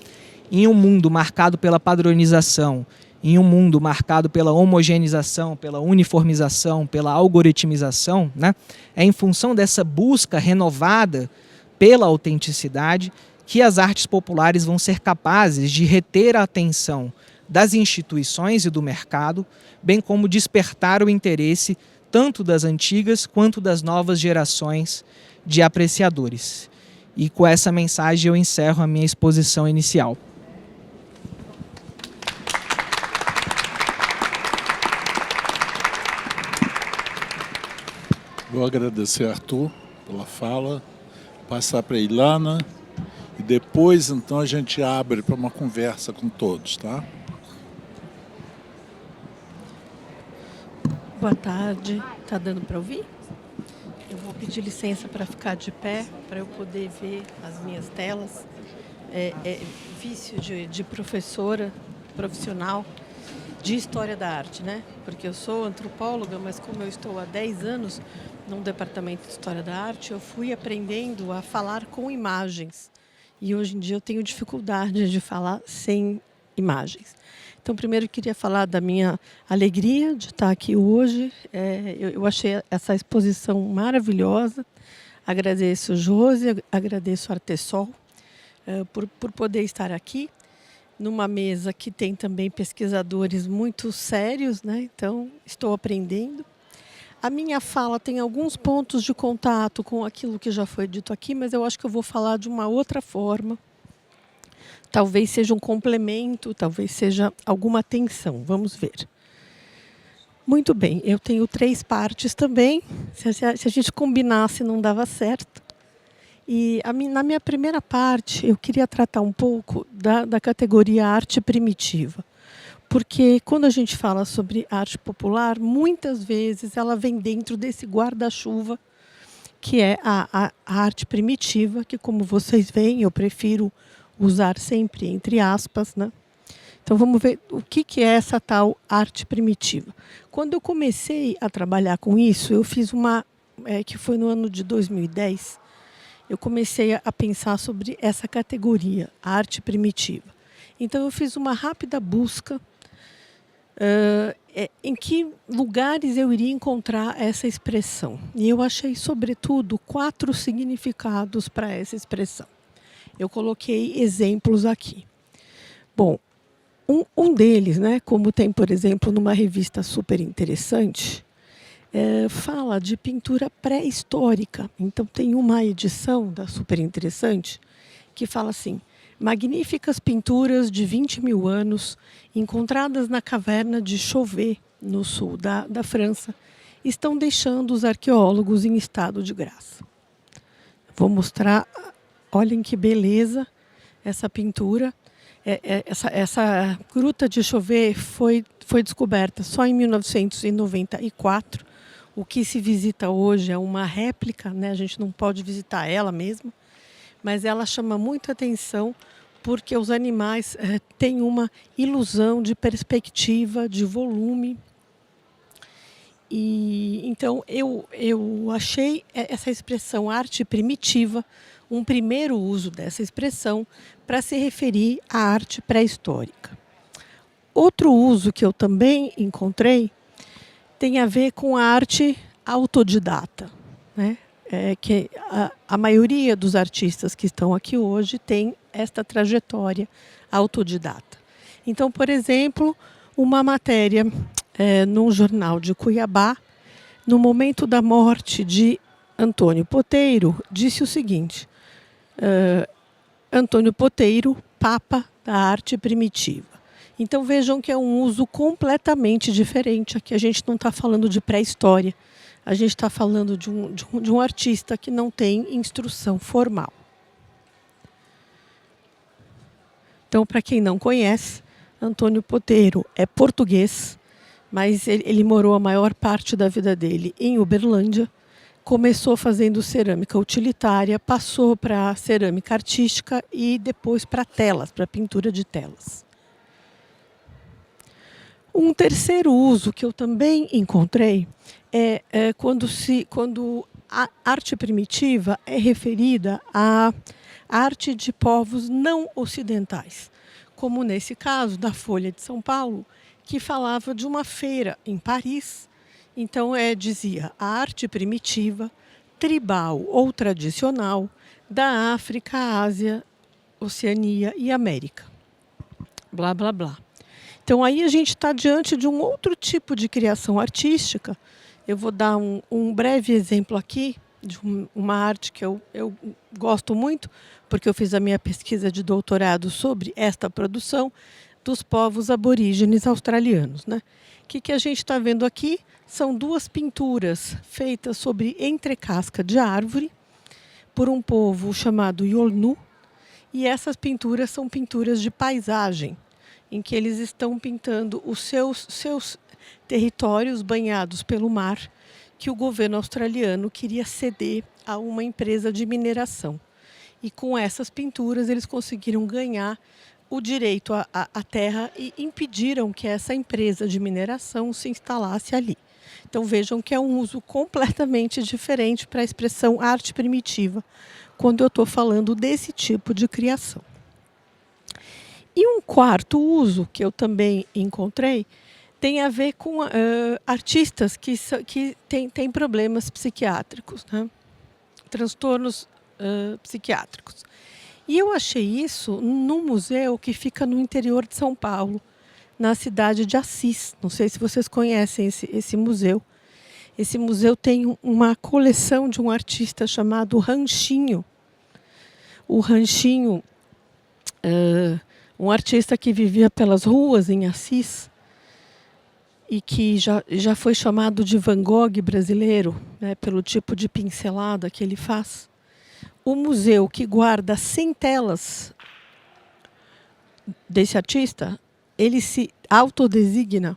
em um mundo marcado pela padronização, em um mundo marcado pela homogeneização, pela uniformização, pela algoritmização, né? É em função dessa busca renovada pela autenticidade que as artes populares vão ser capazes de reter a atenção das instituições e do mercado, bem como despertar o interesse tanto das antigas quanto das novas gerações de apreciadores. E com essa mensagem eu encerro a minha exposição inicial. Vou agradecer, Arthur, pela fala, passar para a Ilana e depois, então, a gente abre para uma conversa com todos, tá? Boa tarde. Tá dando para ouvir? Eu vou pedir licença para ficar de pé, para eu poder ver as minhas telas. É vício de professora profissional de História da Arte, né? Porque eu sou antropóloga, mas como eu estou há 10 anos num departamento de História da Arte, eu fui aprendendo a falar com imagens. E hoje em dia eu tenho dificuldade de falar sem imagens. Então, primeiro eu queria falar da minha alegria de estar aqui hoje. Eu achei essa exposição maravilhosa. Agradeço o Josi, agradeço o Artesol por poder estar aqui numa mesa que tem também pesquisadores muito sérios, né? Então, estou aprendendo. A minha fala tem alguns pontos de contato com aquilo que já foi dito aqui, mas eu acho que eu vou falar de uma outra forma. Talvez seja um complemento, talvez seja alguma tensão. Vamos ver. Muito bem, eu tenho 3 partes também. Se a gente combinasse, não dava certo. E na minha primeira parte, eu queria tratar um pouco da categoria arte primitiva. Porque quando a gente fala sobre arte popular, muitas vezes ela vem dentro desse guarda-chuva, que é a arte primitiva, que, como vocês veem, eu prefiro usar sempre entre aspas, né? Então vamos ver o que é essa tal arte primitiva. Quando eu comecei a trabalhar com isso, eu fiz que foi no ano de 2010, eu comecei a pensar sobre essa categoria, a arte primitiva. Então eu fiz uma rápida busca Em que lugares eu iria encontrar essa expressão. E eu achei, sobretudo, 4 significados para essa expressão. Eu coloquei exemplos aqui. Bom, um deles, né, como tem, por exemplo, numa revista super interessante, fala de pintura pré-histórica. Então, tem uma edição da Super Interessante que fala assim: magníficas pinturas de 20 mil anos encontradas na caverna de Chauvet, no sul da França, estão deixando os arqueólogos em estado de graça. Vou mostrar, olhem que beleza essa pintura. Essa gruta de Chauvet foi descoberta só em 1994. O que se visita hoje é uma réplica, né? A gente não pode visitar ela mesma, mas ela chama muita atenção porque os animais têm uma ilusão de perspectiva, de volume. E então eu achei essa expressão arte primitiva um primeiro uso dessa expressão para se referir à arte pré-histórica. Outro uso que eu também encontrei tem a ver com a arte autodidata, né? Que a maioria dos artistas que estão aqui hoje tem esta trajetória autodidata. Então, por exemplo, uma matéria num jornal de Cuiabá, no momento da morte de Antônio Poteiro, disse o seguinte: Antônio Poteiro, Papa da arte primitiva. Então vejam que é um uso completamente diferente. Aqui a gente não está falando de pré-história, a gente está falando de um artista que não tem instrução formal. Então, para quem não conhece, Antônio Poteiro é português, mas ele morou a maior parte da vida dele em Uberlândia. Começou fazendo cerâmica utilitária, passou para cerâmica artística e depois para telas, para pintura de telas. Um terceiro uso que eu também encontrei é quando a arte primitiva é referida à arte de povos não ocidentais, como nesse caso da Folha de São Paulo, que falava de uma feira em Paris. Então, dizia a arte primitiva, tribal ou tradicional da África, Ásia, Oceania e América. Blá, blá, blá. Então, aí a gente está diante de um outro tipo de criação artística. Eu vou dar um breve exemplo aqui de uma arte que eu gosto muito, porque eu fiz a minha pesquisa de doutorado sobre esta produção dos povos aborígenes australianos, né? O que a gente está vendo aqui são 2 pinturas feitas sobre entrecasca de árvore por um povo chamado Yolnu. E essas pinturas são pinturas de paisagem, em que eles estão pintando os seus territórios banhados pelo mar, que o governo australiano queria ceder a uma empresa de mineração. E com essas pinturas eles conseguiram ganhar o direito à terra e impediram que essa empresa de mineração se instalasse ali. Então vejam que é um uso completamente diferente para a expressão arte primitiva, quando eu estou falando desse tipo de criação. E um quarto uso que eu também encontrei tem a ver com artistas que têm problemas psiquiátricos, né? Transtornos psiquiátricos. E eu achei isso num museu que fica no interior de São Paulo, na cidade de Assis. Não sei se vocês conhecem esse museu. Esse museu tem uma coleção de um artista chamado Ranchinho. O Ranchinho, um artista que vivia pelas ruas em Assis e que já foi chamado de Van Gogh brasileiro, né, pelo tipo de pincelada que ele faz. O museu que guarda 100 telas desse artista, ele se autodesigna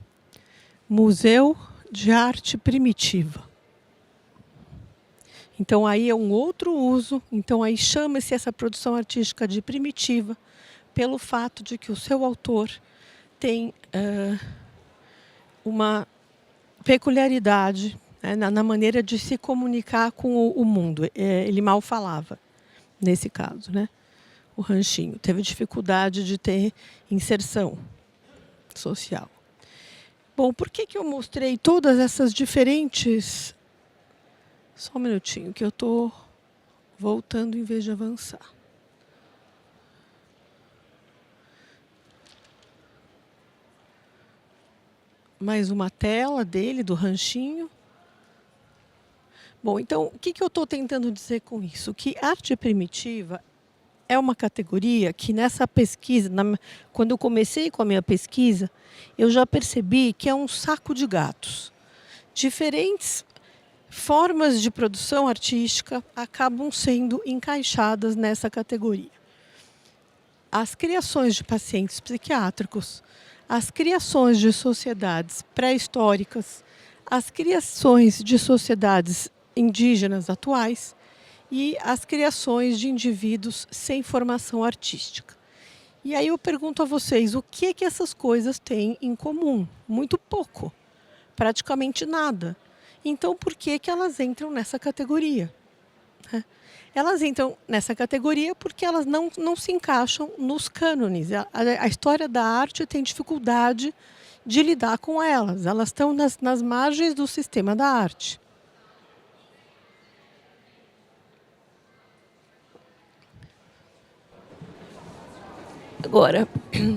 Museu de Arte Primitiva. Então, aí é um outro uso. Então, aí chama-se essa produção artística de primitiva pelo fato de que o seu autor tem uma peculiaridade, né, na maneira de se comunicar com o mundo. Ele mal falava, nesse caso, né? O Ranchinho teve dificuldade de ter inserção social. Bom, por que eu mostrei todas essas diferentes... Só um minutinho, que eu estou voltando em vez de avançar. Mais uma tela dele, do ranchinho. Bom, então, o que eu estou tentando dizer com isso? Que arte primitiva é uma categoria que nessa pesquisa, quando eu comecei com a minha pesquisa, eu já percebi que é um saco de gatos. Diferentes formas de produção artística acabam sendo encaixadas nessa categoria. As criações de pacientes psiquiátricos, as criações de sociedades pré-históricas, as criações de sociedades indígenas atuais e as criações de indivíduos sem formação artística. E aí eu pergunto a vocês, o que essas coisas têm em comum? Muito pouco, praticamente nada. Então, por que elas entram nessa categoria? Elas entram nessa categoria porque elas não se encaixam nos cânones. A história da arte tem dificuldade de lidar com elas. Elas estão nas margens do sistema da arte. Agora,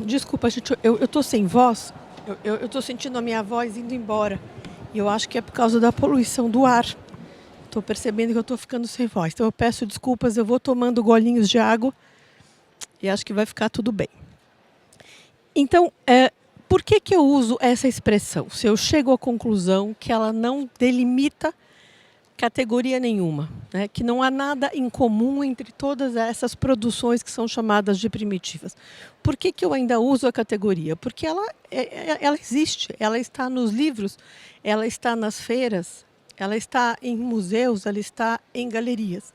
desculpa, gente, eu estou sem voz. Eu estou sentindo a minha voz indo embora. E eu acho que é por causa da poluição do ar. Estou percebendo que eu estou ficando sem voz. Então eu peço desculpas, eu vou tomando golinhos de água e acho que vai ficar tudo bem. Então, por que eu uso essa expressão? Se eu chego à conclusão que ela não delimita categoria nenhuma, né? Que não há nada em comum entre todas essas produções que são chamadas de primitivas. Por que eu ainda uso a categoria? Porque ela existe, ela está nos livros, ela está nas feiras, ela está em museus, ela está em galerias.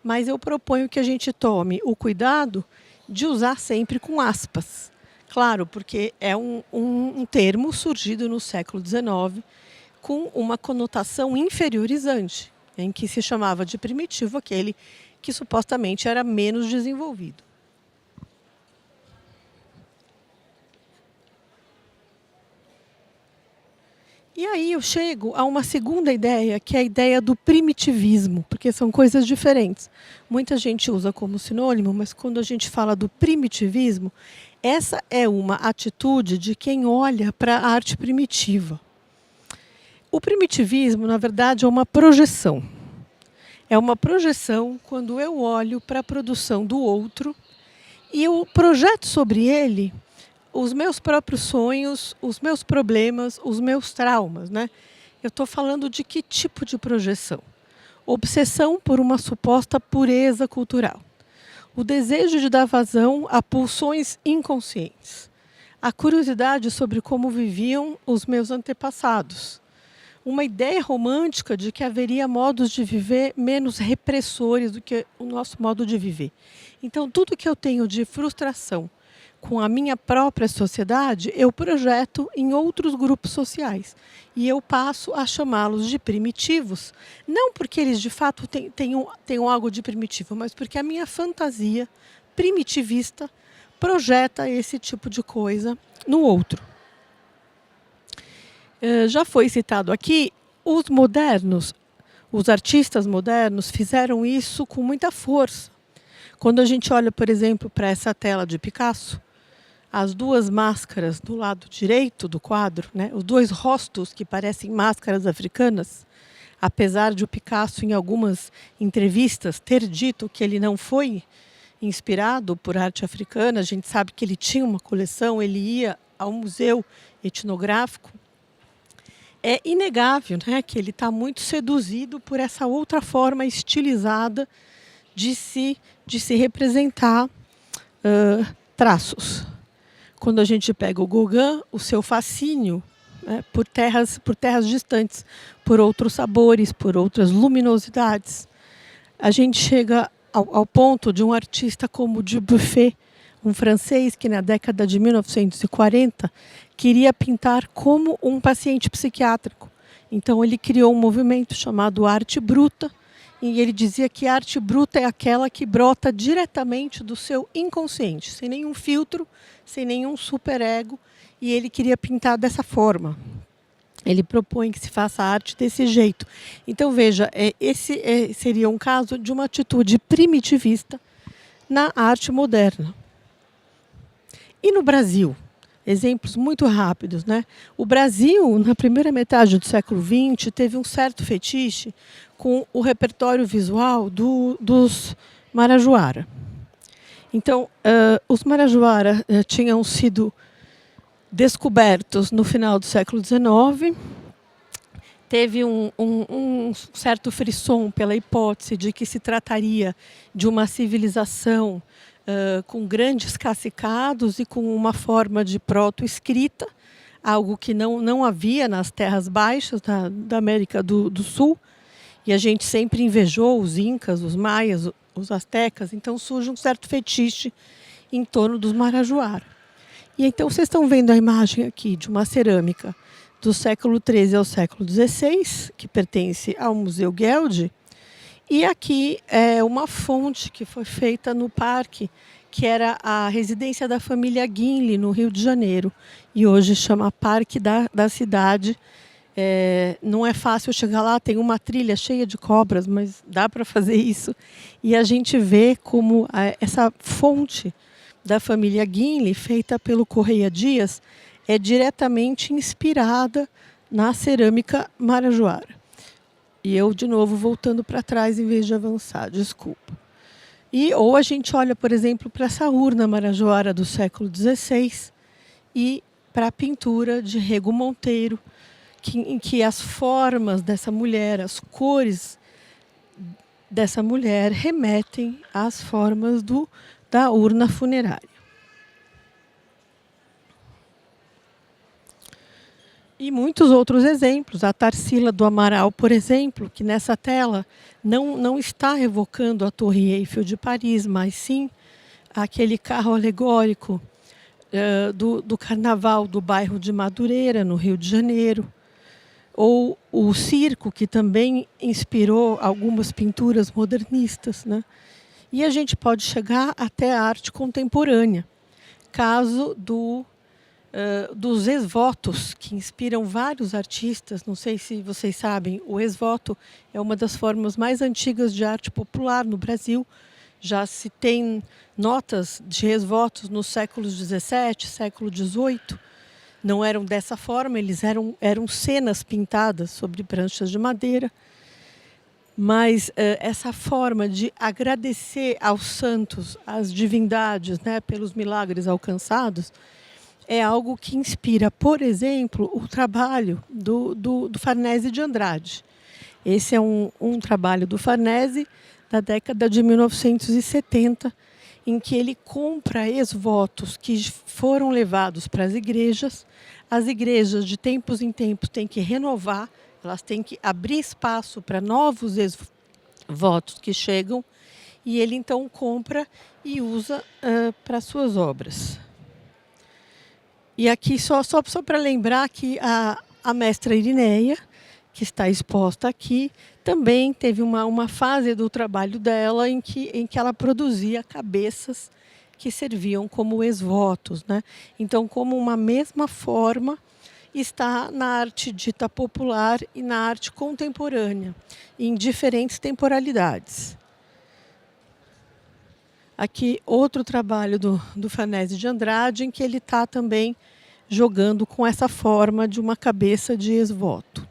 Mas eu proponho que a gente tome o cuidado de usar sempre com aspas. Claro, porque é um termo surgido no século XIX com uma conotação inferiorizante, em que se chamava de primitivo aquele que supostamente era menos desenvolvido. E aí eu chego a uma segunda ideia, que é a ideia do primitivismo, porque são coisas diferentes. Muita gente usa como sinônimo, mas quando a gente fala do primitivismo, essa é uma atitude de quem olha para a arte primitiva. O primitivismo, na verdade, é uma projeção. É uma projeção quando eu olho para a produção do outro e eu projeto sobre ele os meus próprios sonhos, os meus problemas, os meus traumas, né? Eu estou falando de que tipo de projeção? Obsessão por uma suposta pureza cultural. O desejo de dar vazão a pulsões inconscientes. A curiosidade sobre como viviam os meus antepassados. Uma ideia romântica de que haveria modos de viver menos repressores do que o nosso modo de viver. Então, tudo que eu tenho de frustração com a minha própria sociedade, eu projeto em outros grupos sociais. E eu passo a chamá-los de primitivos, não porque eles de fato tenham algo de primitivo, mas porque a minha fantasia primitivista projeta esse tipo de coisa no outro. Já foi citado aqui, os modernos, os artistas modernos fizeram isso com muita força. Quando a gente olha, por exemplo, para essa tela de Picasso, as duas máscaras do lado direito do quadro, né, os dois rostos que parecem máscaras africanas, apesar de o Picasso, em algumas entrevistas, ter dito que ele não foi inspirado por arte africana, a gente sabe que ele tinha uma coleção, ele ia ao museu etnográfico. É inegável, né, que ele está muito seduzido por essa outra forma estilizada de se representar traços. Quando a gente pega o Gauguin, o seu fascínio, né, por terras distantes, por outros sabores, por outras luminosidades, a gente chega ao ponto de um artista como Dubuffet, um francês que na década de 1940 queria pintar como um paciente psiquiátrico. Então ele criou um movimento chamado arte bruta, e ele dizia que a arte bruta é aquela que brota diretamente do seu inconsciente, sem nenhum filtro, sem nenhum superego, e ele queria pintar dessa forma. Ele propõe que se faça arte desse jeito. Então, veja, esse seria um caso de uma atitude primitivista na arte moderna. E no Brasil? Exemplos muito rápidos, né? O Brasil, na primeira metade do século XX, teve um certo fetiche com o repertório visual dos Marajoara. Então, os Marajoara tinham sido descobertos no final do século XIX. Teve um certo frisson pela hipótese de que se trataria de uma civilização com grandes cacicados e com uma forma de proto-escrita, algo que não havia nas terras baixas da América do Sul. E a gente sempre invejou os incas, os maias, os astecas. Então surge um certo fetiche em torno dos Marajoara. E então vocês estão vendo a imagem aqui de uma cerâmica do século XIII ao século XVI, que pertence ao Museu Gueldi. E aqui é uma fonte que foi feita no parque, que era a residência da família Guinle, no Rio de Janeiro. E hoje chama Parque da Cidade. Não é fácil chegar lá, tem uma trilha cheia de cobras, mas dá para fazer isso. E a gente vê como essa fonte da família Guinle, feita pelo Correia Dias, é diretamente inspirada na cerâmica marajoara. E eu, de novo, voltando para trás em vez de avançar, desculpa. Ou a gente olha, por exemplo, para essa urna marajoara do século XVI e para a pintura de Rego Monteiro, em que as formas dessa mulher, as cores dessa mulher remetem às formas da urna funerária. E muitos outros exemplos. A Tarsila do Amaral, por exemplo, que nessa tela não está evocando a Torre Eiffel de Paris, mas sim aquele carro alegórico do Carnaval do bairro de Madureira, no Rio de Janeiro. Ou o circo, que também inspirou algumas pinturas modernistas, né? E a gente pode chegar até a arte contemporânea. Caso dos ex-votos, que inspiram vários artistas. Não sei se vocês sabem, o ex-voto é uma das formas mais antigas de arte popular no Brasil. Já se tem notas de ex-votos nos séculos XVII, século XVIII. Não eram dessa forma, eles eram cenas pintadas sobre pranchas de madeira. Mas essa forma de agradecer aos santos, às divindades, né, pelos milagres alcançados, é algo que inspira, por exemplo, o trabalho do Farnese de Andrade. Esse é um trabalho do Farnese da década de 1970, em que ele compra ex-votos que foram levados para as igrejas. As igrejas, de tempos em tempos, têm que renovar, elas têm que abrir espaço para novos ex-votos que chegam, e ele então compra e usa para suas obras. E aqui, só para lembrar que a mestra Irineia, que está exposta aqui, também teve uma fase do trabalho dela em que ela produzia cabeças que serviam como ex-votos, né? Então, como uma mesma forma, está na arte dita popular e na arte contemporânea, em diferentes temporalidades. Aqui, outro trabalho do Farnese de Andrade, em que ele está também jogando com essa forma de uma cabeça de ex-voto.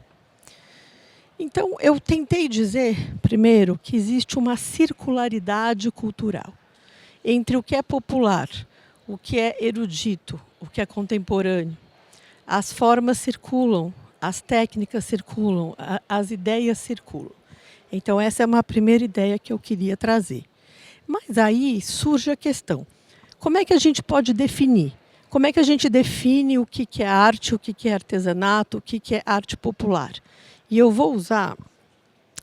Então, eu tentei dizer, primeiro, que existe uma circularidade cultural entre o que é popular, o que é erudito, o que é contemporâneo. As formas circulam, as técnicas circulam, as ideias circulam. Então, essa é uma primeira ideia que eu queria trazer. Mas aí surge a questão: como é que a gente pode definir? Como é que a gente define o que é arte, o que é artesanato, o que é arte popular? E eu vou usar,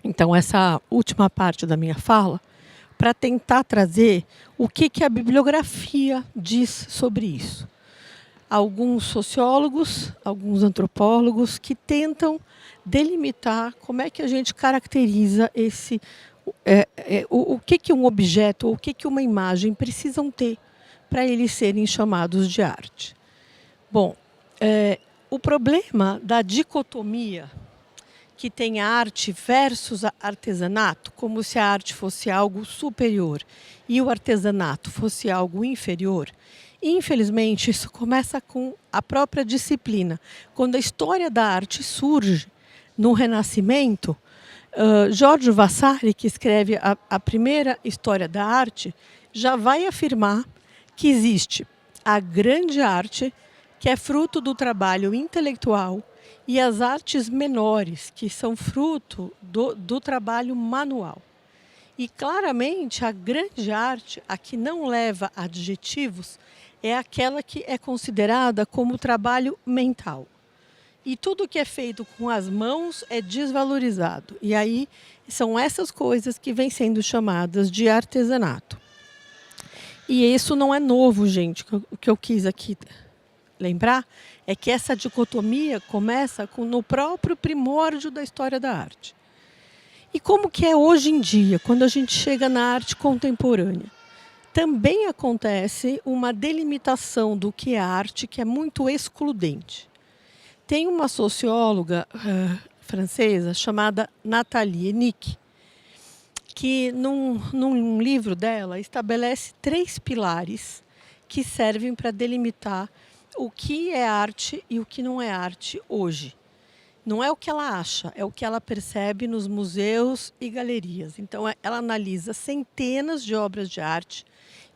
então, essa última parte da minha fala para tentar trazer o que a bibliografia diz sobre isso. Alguns sociólogos, alguns antropólogos que tentam delimitar como é que a gente caracteriza o que um objeto ou o que uma imagem precisam ter para eles serem chamados de arte. Bom, O problema da dicotomia que tem a arte versus artesanato, como se a arte fosse algo superior e o artesanato fosse algo inferior, infelizmente isso começa com a própria disciplina. Quando a história da arte surge no Renascimento, Giorgio Vasari, que escreve a primeira história da arte, já vai afirmar que existe a grande arte, que é fruto do trabalho intelectual, e as artes menores, que são fruto do trabalho manual. E claramente a grande arte, a que não leva adjetivos, é aquela que é considerada como trabalho mental. E tudo que é feito com as mãos é desvalorizado. E aí são essas coisas que vêm sendo chamadas de artesanato. E isso não é novo, gente. O que eu quis aqui lembrar é que essa dicotomia começa no próprio primórdio da história da arte. E como que é hoje em dia, quando a gente chega na arte contemporânea? Também acontece uma delimitação do que é arte que é muito excludente. Tem uma socióloga francesa chamada Nathalie Hennick, que num livro dela estabelece 3 pilares que servem para delimitar o que é arte e o que não é arte hoje. Não é o que ela acha, é o que ela percebe nos museus e galerias. Então, ela analisa centenas de obras de arte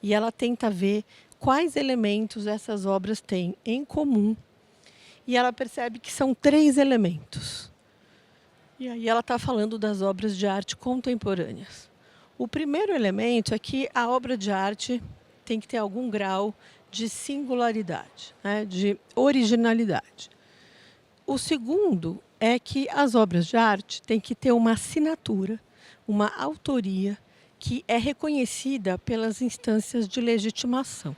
e ela tenta ver quais elementos essas obras têm em comum. E ela percebe que são 3 elementos. E aí ela está falando das obras de arte contemporâneas. O primeiro elemento é que a obra de arte tem que ter algum grau de singularidade, né, de originalidade. O segundo é que as obras de arte têm que ter uma assinatura, uma autoria que é reconhecida pelas instâncias de legitimação.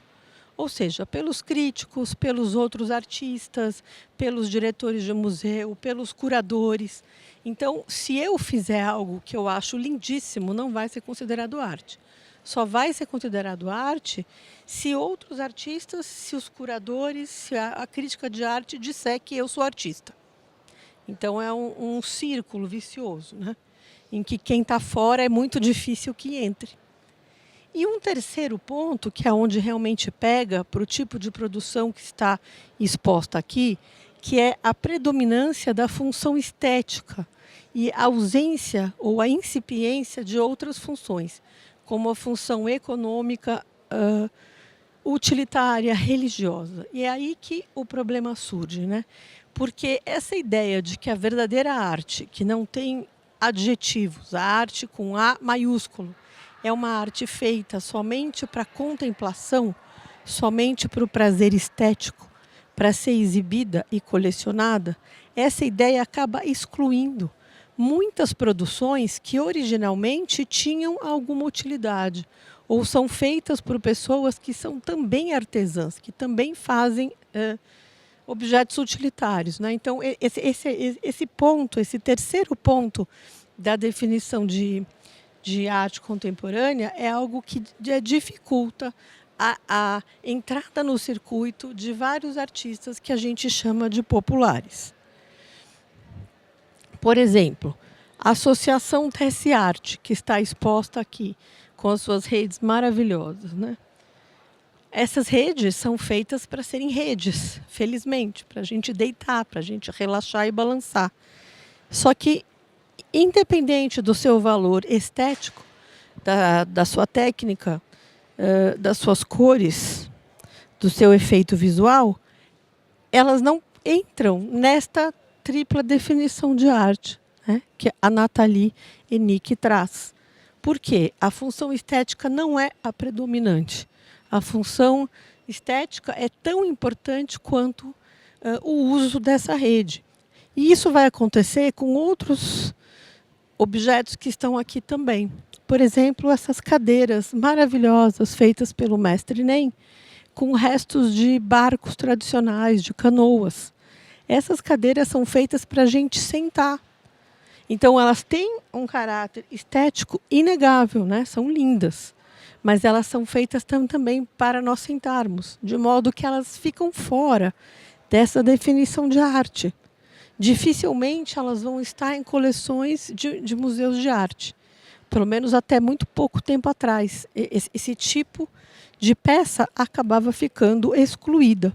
Ou seja, pelos críticos, pelos outros artistas, pelos diretores de museu, pelos curadores. Então, se eu fizer algo que eu acho lindíssimo, não vai ser considerado arte. Só vai ser considerado arte se outros artistas, se os curadores, se a crítica de arte disser que eu sou artista. Então é um círculo vicioso, né? Em que quem está fora é muito difícil que entre. E um terceiro ponto, que é onde realmente pega para o tipo de produção que está exposta aqui, que é a predominância da função estética e a ausência ou a incipiência de outras funções, como a função econômica, utilitária, religiosa. E é aí que o problema surge, né? Porque essa ideia de que a verdadeira arte, que não tem adjetivos, a arte com A maiúsculo, é uma arte feita somente para contemplação, somente para o prazer estético, para ser exibida e colecionada, essa ideia acaba excluindo muitas produções que originalmente tinham alguma utilidade ou são feitas por pessoas que são também artesãs, que também fazem objetos utilitários, né? Então, esse ponto, esse terceiro ponto da definição de arte contemporânea é algo que dificulta a entrada no circuito de vários artistas que a gente chama de populares. Por exemplo, a Associação Tece Arte, que está exposta aqui, com as suas redes maravilhosas, né? Essas redes são feitas para serem redes, felizmente, para a gente deitar, para a gente relaxar e balançar. Só que, independente do seu valor estético, da sua técnica, das suas cores, do seu efeito visual, elas não entram nesta tripla definição de arte, né, que a Nathalie Hennick traz. Por quê? A função estética não é a predominante. A função estética é tão importante quanto o uso dessa rede. E isso vai acontecer com outros objetos que estão aqui também. Por exemplo, essas cadeiras maravilhosas feitas pelo mestre Nen, com restos de barcos tradicionais, de canoas. Essas cadeiras são feitas para a gente sentar. Então, elas têm um caráter estético inegável, né? São lindas. Mas elas são feitas também para nós sentarmos, de modo que elas ficam fora dessa definição de arte. Dificilmente elas vão estar em coleções de museus de arte. Pelo menos até muito pouco tempo atrás. Esse tipo de peça acabava ficando excluída.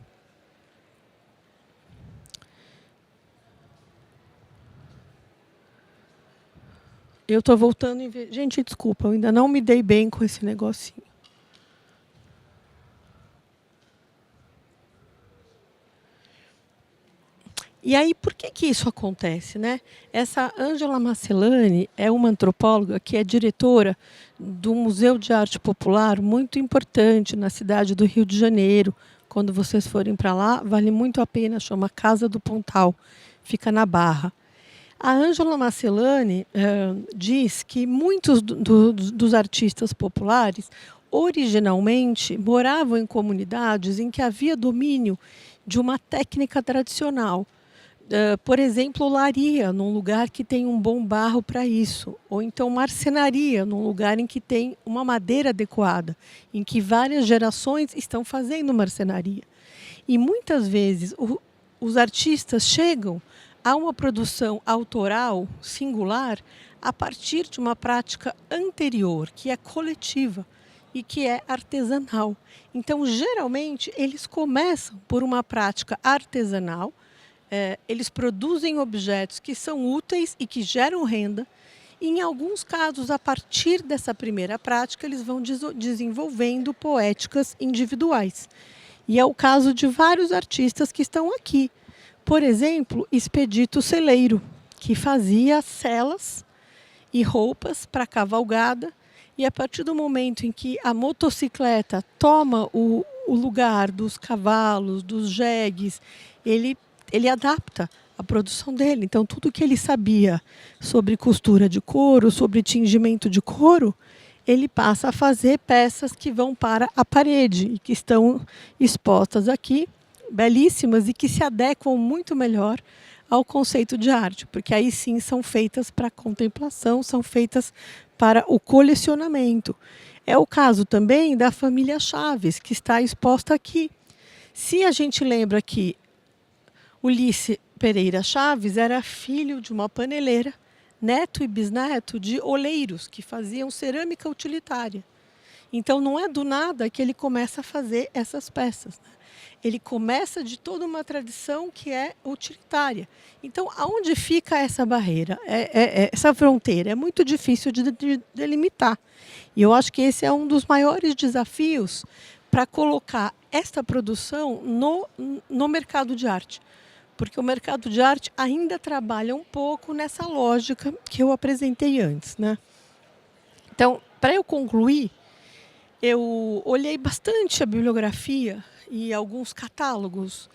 Eu estou voltando em ver. Gente, desculpa, eu ainda não me dei bem com esse negocinho. E aí, por que isso acontece, né? Essa Ângela Macellani é uma antropóloga que é diretora do Museu de Arte Popular, muito importante na cidade do Rio de Janeiro. Quando vocês forem para lá, vale muito a pena, chama Casa do Pontal, fica na Barra. A Ângela Macellani diz que muitos dos artistas populares, originalmente, moravam em comunidades em que havia domínio de uma técnica tradicional. Por exemplo, olaria, num lugar que tem um bom barro para isso. Ou então marcenaria, num lugar em que tem uma madeira adequada, em que várias gerações estão fazendo marcenaria. E muitas vezes os artistas chegam a uma produção autoral, singular, a partir de uma prática anterior, que é coletiva e que é artesanal. Então, geralmente, eles começam por uma prática artesanal, eles produzem objetos que são úteis e que geram renda, e, em alguns casos, a partir dessa primeira prática, eles vão desenvolvendo poéticas individuais. E é o caso de vários artistas que estão aqui. Por exemplo, Expedito Celeiro, que fazia celas e roupas para cavalgada, e a partir do momento em que a motocicleta toma o lugar dos cavalos, dos jegues, ele adapta a produção dele. Então, tudo que ele sabia sobre costura de couro, sobre tingimento de couro, ele passa a fazer peças que vão para a parede e que estão expostas aqui, belíssimas, e que se adequam muito melhor ao conceito de arte, porque aí sim são feitas para contemplação, são feitas para o colecionamento. É o caso também da família Chaves, que está exposta aqui. Se a gente lembra que Ulisses Pereira Chaves era filho de uma paneleira, neto e bisneto de oleiros que faziam cerâmica utilitária. Então não é do nada que ele começa a fazer essas peças, né? Ele começa de toda uma tradição que é utilitária. Então, aonde fica essa barreira, essa fronteira? É muito difícil de delimitar. E eu acho que esse é um dos maiores desafios para colocar esta produção no mercado de arte. Porque o mercado de arte ainda trabalha um pouco nessa lógica que eu apresentei antes, né? Então, para eu concluir, eu olhei bastante a bibliografia e alguns catálogos,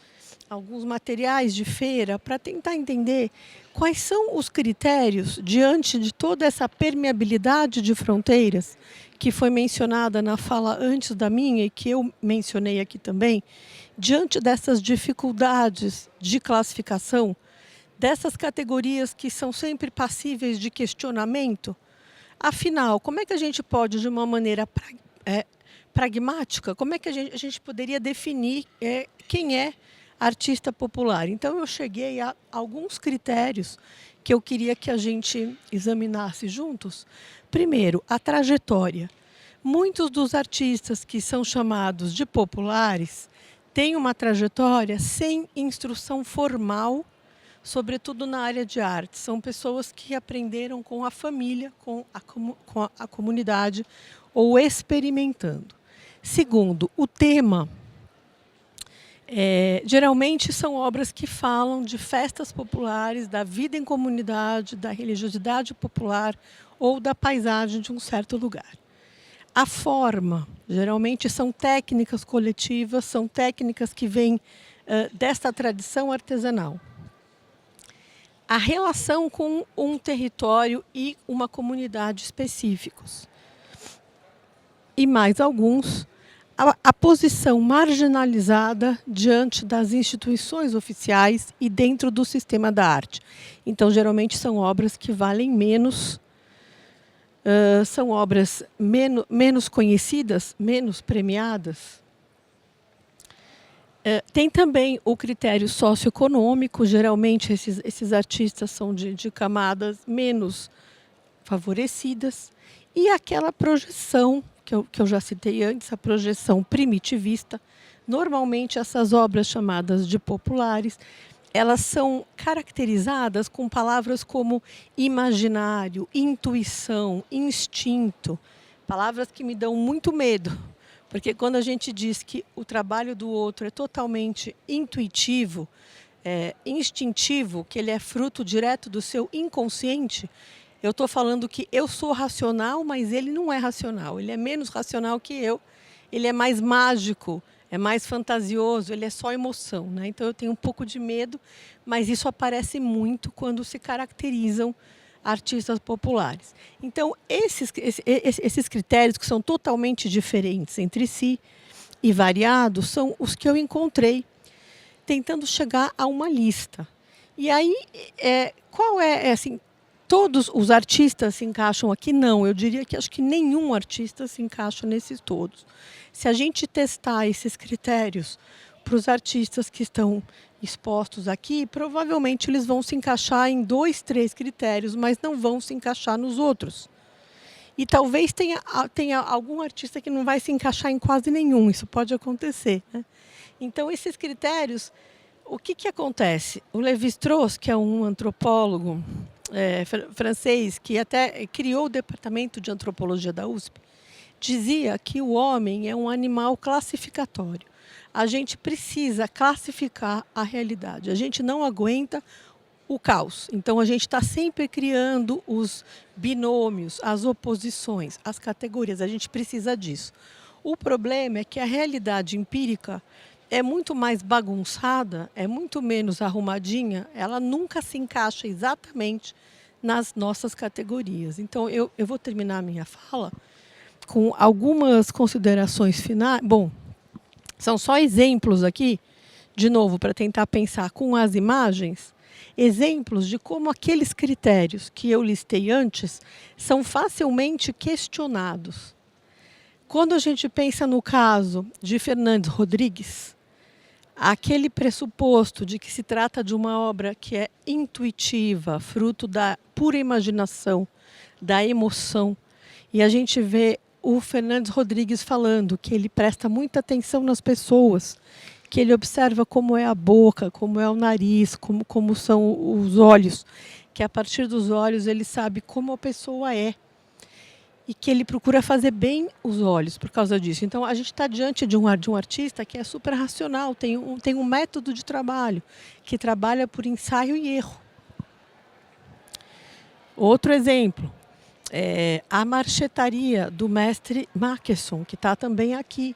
alguns materiais de feira, para tentar entender quais são os critérios diante de toda essa permeabilidade de fronteiras que foi mencionada na fala antes da minha e que eu mencionei aqui também, diante dessas dificuldades de classificação, dessas categorias que são sempre passíveis de questionamento. Afinal, como é que a gente pode, de uma maneira pragmática, como é que a gente poderia definir quem é artista popular? Então, eu cheguei a alguns critérios que eu queria que a gente examinasse juntos. Primeiro, a trajetória. Muitos dos artistas que são chamados de populares têm uma trajetória sem instrução formal, sobretudo na área de arte. São pessoas que aprenderam com a família, com a comunidade, ou experimentando. Segundo, o tema. Geralmente são obras que falam de festas populares, da vida em comunidade, da religiosidade popular ou da paisagem de um certo lugar. A forma, geralmente são técnicas coletivas, são técnicas que vêm desta tradição artesanal. A relação com um território e uma comunidade específicos. E mais alguns, a posição marginalizada diante das instituições oficiais e dentro do sistema da arte. Então, geralmente, são obras que valem menos, são obras menos conhecidas, menos premiadas. Tem também o critério socioeconômico, geralmente esses artistas são de camadas menos favorecidas, e aquela projeção que eu já citei antes, a projeção primitivista. Normalmente essas obras chamadas de populares, elas são caracterizadas com palavras como imaginário, intuição, instinto, palavras que me dão muito medo, porque quando a gente diz que o trabalho do outro é totalmente intuitivo, instintivo, que ele é fruto direto do seu inconsciente, eu estou falando que eu sou racional, mas ele não é racional. Ele é menos racional que eu. Ele é mais mágico, é mais fantasioso, ele é só emoção, né? Então eu tenho um pouco de medo, mas isso aparece muito quando se caracterizam artistas populares. Então esses critérios, que são totalmente diferentes entre si e variados, são os que eu encontrei tentando chegar a uma lista. E aí, qual assim, todos os artistas se encaixam aqui? Não, eu diria que acho que nenhum artista se encaixa nesses todos. Se a gente testar esses critérios para os artistas que estão expostos aqui, provavelmente eles vão se encaixar em 2, 3 critérios, mas não vão se encaixar nos outros. E talvez tenha algum artista que não vai se encaixar em quase nenhum, isso pode acontecer, né? Então, esses critérios, o que acontece? O Lévi-Strauss, que é um antropólogo francês, que até criou o departamento de antropologia da USP, dizia que o homem é um animal classificatório. A gente precisa classificar a realidade. A gente não aguenta o caos. Então, a gente está sempre criando os binômios, as oposições, as categorias. A gente precisa disso. O problema é que a realidade empírica é muito mais bagunçada, é muito menos arrumadinha, ela nunca se encaixa exatamente nas nossas categorias. Então, eu vou terminar a minha fala com algumas considerações finais. Bom, são só exemplos aqui, de novo, para tentar pensar com as imagens, exemplos de como aqueles critérios que eu listei antes são facilmente questionados. Quando a gente pensa no caso de Fernandes Rodrigues, aquele pressuposto de que se trata de uma obra que é intuitiva, fruto da pura imaginação, da emoção, e a gente vê o Fernandes Rodrigues falando que ele presta muita atenção nas pessoas, que ele observa como é a boca, como é o nariz, como são os olhos, que a partir dos olhos ele sabe como a pessoa é, e que ele procura fazer bem os olhos por causa disso. Então, a gente está diante de um artista que é super racional, tem um método de trabalho, que trabalha por ensaio e erro. Outro exemplo, a marchetaria do mestre Mackeson, que está também aqui.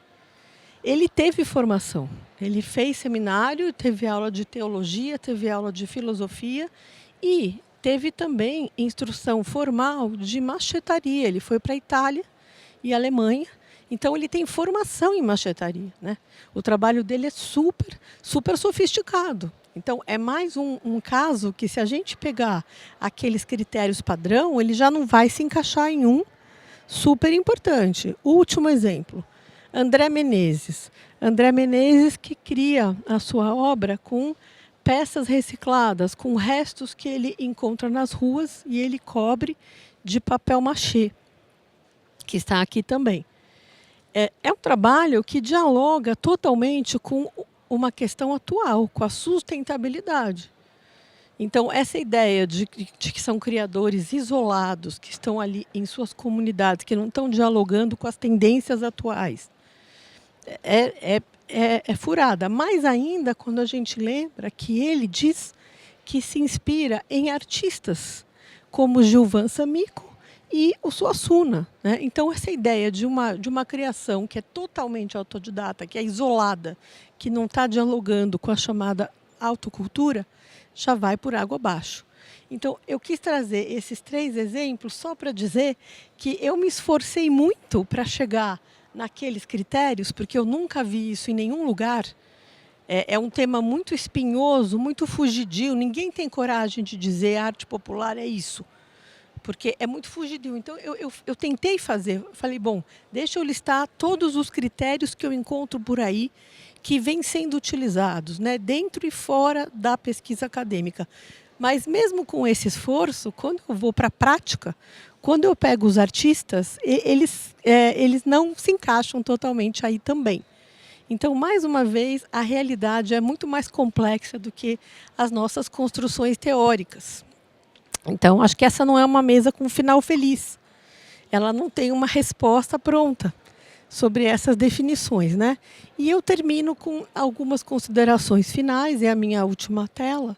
Ele teve formação, ele fez seminário, teve aula de teologia, teve aula de filosofia e teve também instrução formal de machetaria. Ele foi para a Itália e Alemanha, então ele tem formação em machetaria, né? O trabalho dele é super, super sofisticado. Então, é mais um caso que, se a gente pegar aqueles critérios padrão, ele já não vai se encaixar em um super importante. Último exemplo, André Menezes. André Menezes, que cria a sua obra com peças recicladas, com restos que ele encontra nas ruas e ele cobre de papel machê, que está aqui também. É um trabalho que dialoga totalmente com uma questão atual, com a sustentabilidade. Então, essa ideia de que são criadores isolados, que estão ali em suas comunidades, que não estão dialogando com as tendências atuais, é furada. Mais ainda quando a gente lembra que ele diz que se inspira em artistas como Gilvan Samico e o Suassuna, né? Então, essa ideia de uma criação que é totalmente autodidata, que é isolada, que não está dialogando com a chamada autocultura, já vai por água abaixo. Então, eu quis trazer esses 3 exemplos só para dizer que eu me esforcei muito para chegar naqueles critérios, porque eu nunca vi isso em nenhum lugar. É um tema muito espinhoso, muito fugidio. Ninguém tem coragem de dizer arte popular é isso, porque é muito fugidio. Então, eu tentei fazer, falei, bom, deixa eu listar todos os critérios que eu encontro por aí, que vêm sendo utilizados, né, dentro e fora da pesquisa acadêmica. Mas mesmo com esse esforço, quando eu vou para a prática, quando eu pego os artistas, eles não se encaixam totalmente aí também. Então, mais uma vez, a realidade é muito mais complexa do que as nossas construções teóricas. Então, acho que essa não é uma mesa com um final feliz. Ela não tem uma resposta pronta sobre essas definições, né? E eu termino com algumas considerações finais, é a minha última tela.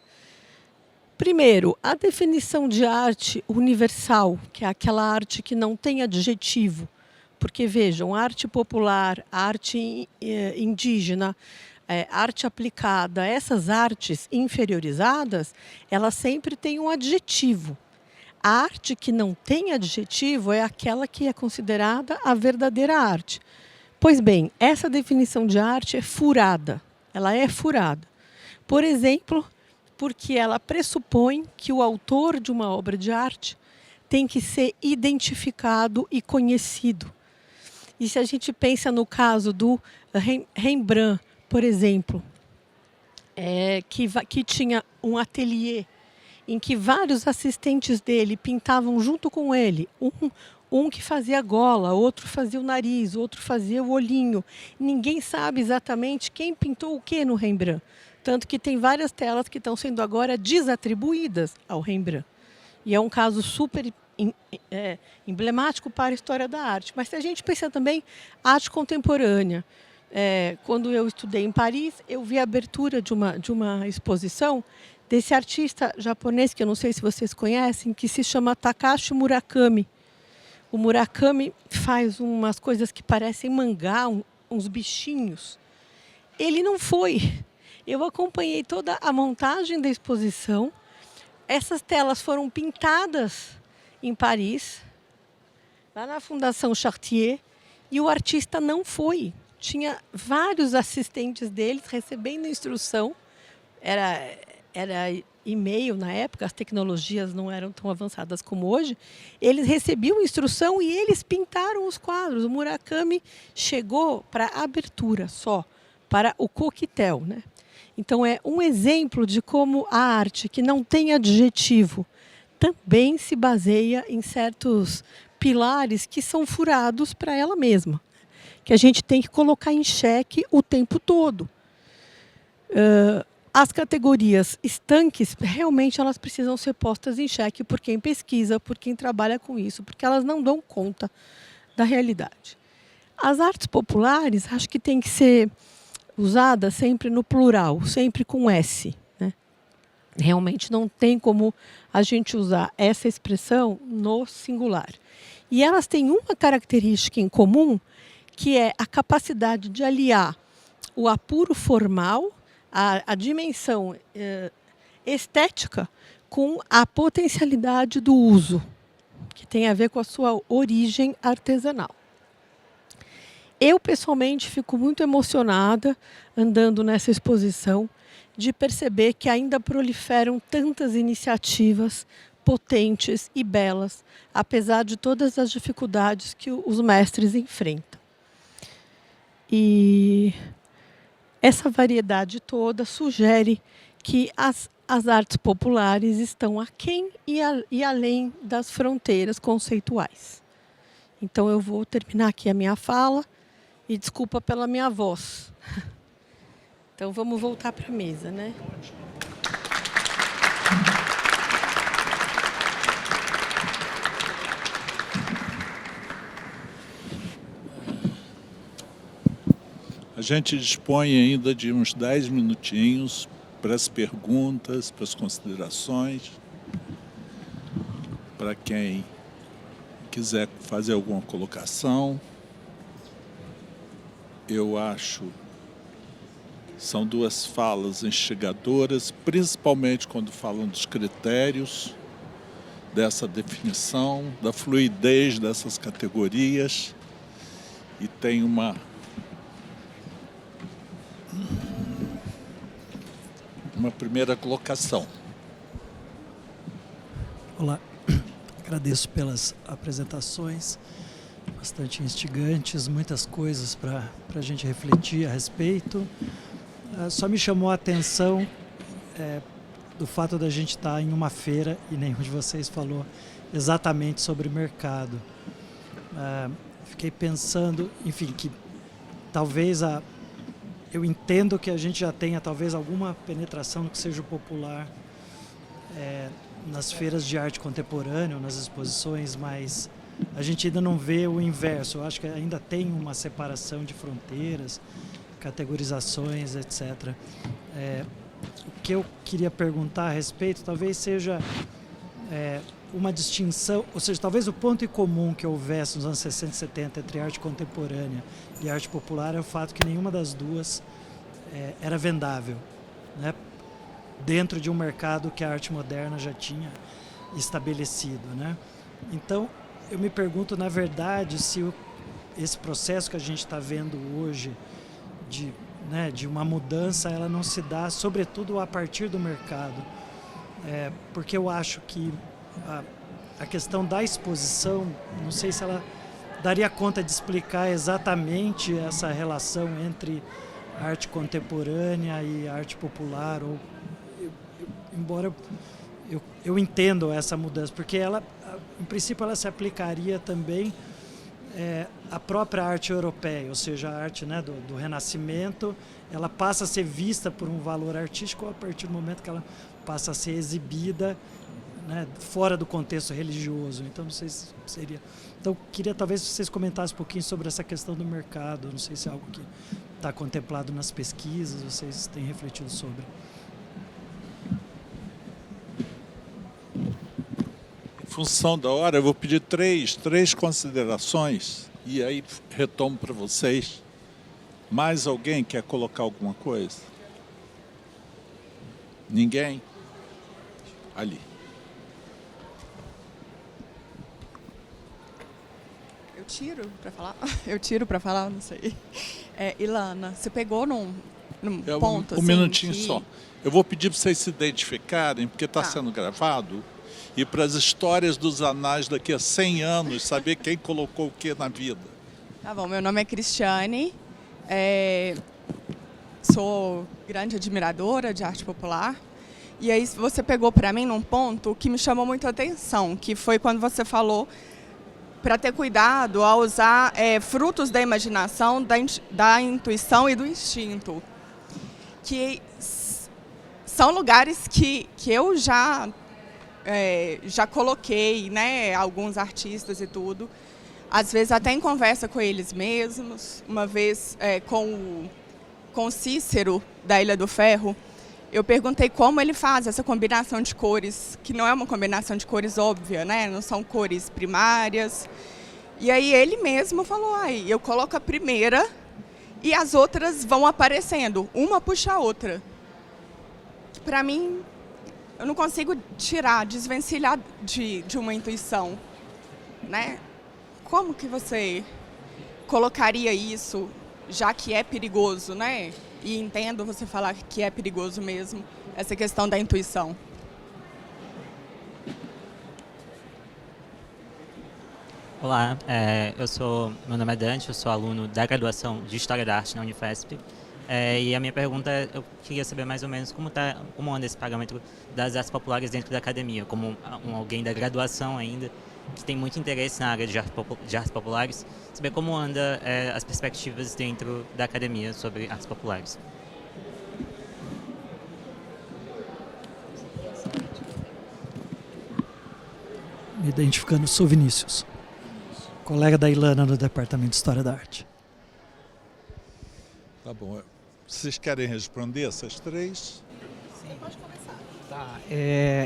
Primeiro, a definição de arte universal, que é aquela arte que não tem adjetivo, porque vejam, arte popular, arte indígena, arte aplicada, essas artes inferiorizadas, elas sempre têm um adjetivo. A arte que não tem adjetivo é aquela que é considerada a verdadeira arte. Pois bem, essa definição de arte é furada, ela é furada. Por exemplo, porque ela pressupõe que o autor de uma obra de arte tem que ser identificado e conhecido. E se a gente pensa no caso do Rembrandt, por exemplo, que tinha um ateliê em que vários assistentes dele pintavam junto com ele, um que fazia a gola, outro fazia o nariz, outro fazia o olhinho. Ninguém sabe exatamente quem pintou o que no Rembrandt. Tanto que tem várias telas que estão sendo agora desatribuídas ao Rembrandt. E é um caso super emblemático para a história da arte. Mas se a gente pensa também arte contemporânea, quando eu estudei em Paris, eu vi a abertura de uma exposição desse artista japonês, que eu não sei se vocês conhecem, que se chama Takashi Murakami. O Murakami faz umas coisas que parecem mangá, uns bichinhos. Ele não foi. Eu acompanhei toda a montagem da exposição. Essas telas foram pintadas em Paris, lá na Fundação Chartier, e o artista não foi. Tinha vários assistentes deles recebendo instrução. Era e-mail na época, as tecnologias não eram tão avançadas como hoje. Eles recebiam instrução e eles pintaram os quadros. O Murakami chegou para a abertura só, para o coquetel, né? Então, é um exemplo de como a arte, que não tem adjetivo, também se baseia em certos pilares que são furados para ela mesma, que a gente tem que colocar em xeque o tempo todo. As categorias estanques, realmente, elas precisam ser postas em xeque por quem pesquisa, por quem trabalha com isso, porque elas não dão conta da realidade. As artes populares, acho que tem que ser usada sempre no plural, sempre com S, né? Realmente não tem como a gente usar essa expressão no singular. E elas têm uma característica em comum, que é a capacidade de aliar o apuro formal, a dimensão estética, com a potencialidade do uso, que tem a ver com a sua origem artesanal. Eu, pessoalmente, fico muito emocionada, andando nessa exposição, de perceber que ainda proliferam tantas iniciativas potentes e belas, apesar de todas as dificuldades que os mestres enfrentam. E essa variedade toda sugere que as artes populares estão aquém e além das fronteiras conceituais. Então, eu vou terminar aqui a minha fala. E desculpa pela minha voz. Então, vamos voltar para a mesa, né? A gente dispõe ainda de uns 10 minutinhos para as perguntas, para as considerações. Para quem quiser fazer alguma colocação. Eu acho que são duas falas instigadoras, principalmente quando falam dos critérios dessa definição, da fluidez dessas categorias, e tem uma primeira colocação. Olá, agradeço pelas apresentações. bastante instigantes, muitas coisas para a gente refletir a respeito. Só me chamou a atenção do fato da gente estar em uma feira e nenhum de vocês falou exatamente sobre mercado. Fiquei pensando, enfim, que talvez eu entendo que a gente já tenha talvez alguma penetração no que seja popular nas feiras de arte contemporânea, nas exposições, mas a gente ainda não vê o inverso. Eu acho que ainda tem uma separação de fronteiras, categorizações, etc. O que eu queria perguntar a respeito talvez seja uma distinção, ou seja, talvez o ponto em comum que houvesse nos anos 60 e 70 entre arte contemporânea e arte popular é o fato que nenhuma das duas era vendável, né? Dentro de um mercado que a arte moderna já tinha estabelecido, né? Então, eu me pergunto, na verdade, se esse processo que a gente está vendo hoje de uma mudança, ela não se dá, sobretudo, a partir do mercado. Porque eu acho que a questão da exposição, não sei se ela daria conta de explicar exatamente essa relação entre arte contemporânea e arte popular, embora eu entendo essa mudança, porque ela, em princípio, ela se aplicaria também à própria arte europeia, ou seja, a arte, né, do Renascimento, ela passa a ser vista por um valor artístico a partir do momento que ela passa a ser exibida, né, fora do contexto religioso. Então, não sei se seria... Então, queria talvez vocês comentassem um pouquinho sobre essa questão do mercado, não sei se é algo que está contemplado nas pesquisas, vocês têm refletido sobre. Em função da hora, eu vou pedir três considerações e aí retomo para vocês. Mais alguém quer colocar alguma coisa? Ninguém? Ali. Eu tiro para falar, não sei. Ilana, você pegou num ponto Um assim, minutinho só. Eu vou pedir para vocês se identificarem, porque está sendo gravado, e para as histórias dos anais daqui a 100 anos, saber quem colocou o que na vida. Tá bom, meu nome é Cristiane, sou grande admiradora de arte popular. E aí você pegou para mim num ponto que me chamou muito a atenção, que foi quando você falou para ter cuidado ao usar frutos da imaginação, da intuição e do instinto, que são lugares que eu já coloquei, né, alguns artistas e tudo, às vezes até em conversa com eles mesmos, uma vez com o Cícero, da Ilha do Ferro, eu perguntei como ele faz essa combinação de cores, que não é uma combinação de cores óbvia, né? Não são cores primárias. E aí ele mesmo falou, eu coloco a primeira e as outras vão aparecendo, uma puxa a outra. Para mim, eu não consigo desvencilhar de uma intuição, né? Como que você colocaria isso, já que é perigoso, né? E entendo você falar que é perigoso mesmo, essa questão da intuição. Olá, meu nome é Dante, eu sou aluno da graduação de História da Arte na Unifesp. E a minha pergunta, eu queria saber mais ou menos como anda esse parâmetro das artes populares dentro da academia, como alguém da graduação ainda, que tem muito interesse na área de artes populares, saber como anda as perspectivas dentro da academia sobre artes populares. Me identificando, sou Vinícius, colega da Ilana no Departamento de História da Arte. Tá bom. Vocês querem responder essas três? Sim. Pode começar. Tá.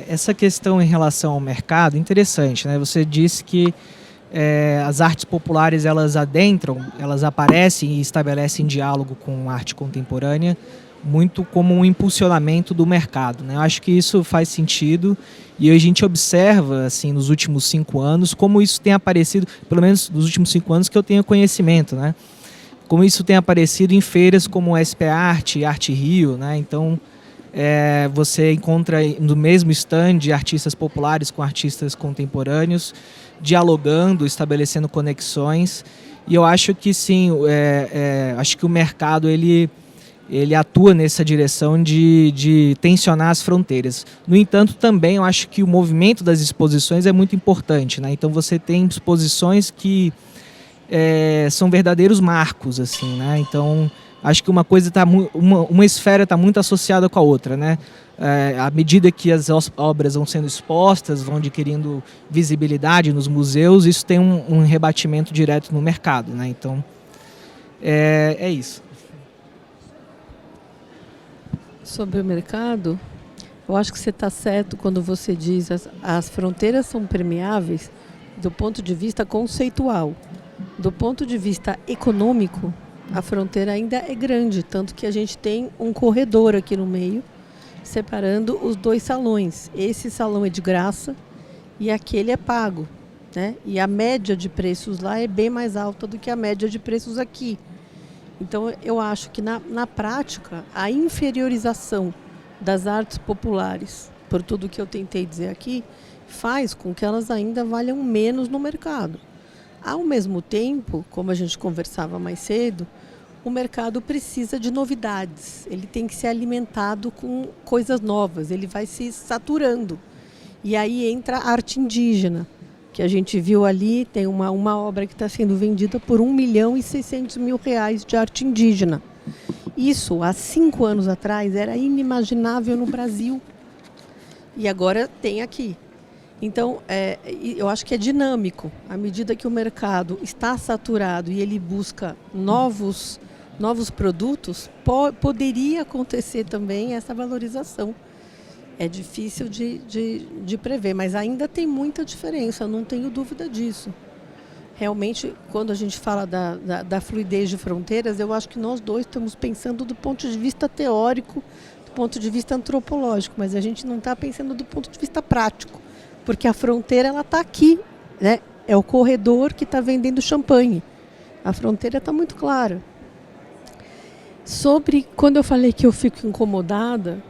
Essa questão em relação ao mercado, interessante, né? Você disse que as artes populares, elas adentram, elas aparecem e estabelecem diálogo com a arte contemporânea, muito como um impulsionamento do mercado, né? Eu acho que isso faz sentido e a gente observa, assim, nos últimos 5 anos, como isso tem aparecido, pelo menos nos últimos 5 anos que eu tenho conhecimento, né? Como isso tem aparecido em feiras como o SP Arte e Arte Rio, né? Então, Você encontra no mesmo stand artistas populares com artistas contemporâneos, dialogando, estabelecendo conexões. E eu acho que sim, acho que o mercado ele atua nessa direção de tensionar as fronteiras. No entanto, também eu acho que o movimento das exposições é muito importante, né? Então você tem exposições que são verdadeiros marcos, assim, né? Então acho que uma coisa uma esfera está muito associada com a outra, né? À medida que as obras vão sendo expostas, vão adquirindo visibilidade nos museus, isso tem um rebatimento direto no mercado, né? Então é isso. Sobre o mercado, eu acho que você está certo quando você diz as fronteiras são permeáveis do ponto de vista conceitual. Do ponto de vista econômico, a fronteira ainda é grande, tanto que a gente tem um corredor aqui no meio, separando os dois salões. Esse salão é de graça e aquele é pago, né? E a média de preços lá é bem mais alta do que a média de preços aqui. Então, eu acho que na prática, a inferiorização das artes populares, por tudo que eu tentei dizer aqui, faz com que elas ainda valham menos no mercado. Ao mesmo tempo, como a gente conversava mais cedo, o mercado precisa de novidades. Ele tem que ser alimentado com coisas novas, ele vai se saturando. E aí entra a arte indígena, que a gente viu ali, tem uma obra que está sendo vendida por R$1.600.000 de arte indígena. Isso, há 5 anos atrás, era inimaginável no Brasil. E agora tem aqui. Então, eu acho que é dinâmico. À medida que o mercado está saturado e ele busca novos produtos, poderia acontecer também essa valorização. É difícil de prever, mas ainda tem muita diferença, não tenho dúvida disso. Realmente, quando a gente fala da fluidez de fronteiras, eu acho que nós dois estamos pensando do ponto de vista teórico, do ponto de vista antropológico, mas a gente não está pensando do ponto de vista prático, porque a fronteira ela está aqui, né? É o corredor que está vendendo champanhe. A fronteira está muito clara. Sobre quando eu falei que eu fico incomodada,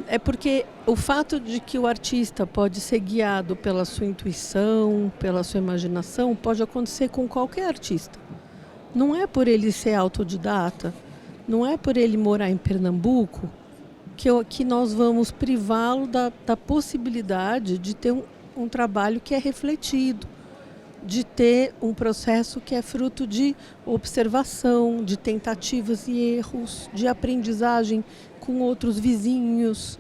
é porque o fato de que o artista pode ser guiado pela sua intuição, pela sua imaginação, pode acontecer com qualquer artista. Não é por ele ser autodidata, não é por ele morar em Pernambuco que nós vamos privá-lo da possibilidade de ter um trabalho que é refletido, de ter um processo que é fruto de observação, de tentativas e erros, de aprendizagem com outros vizinhos,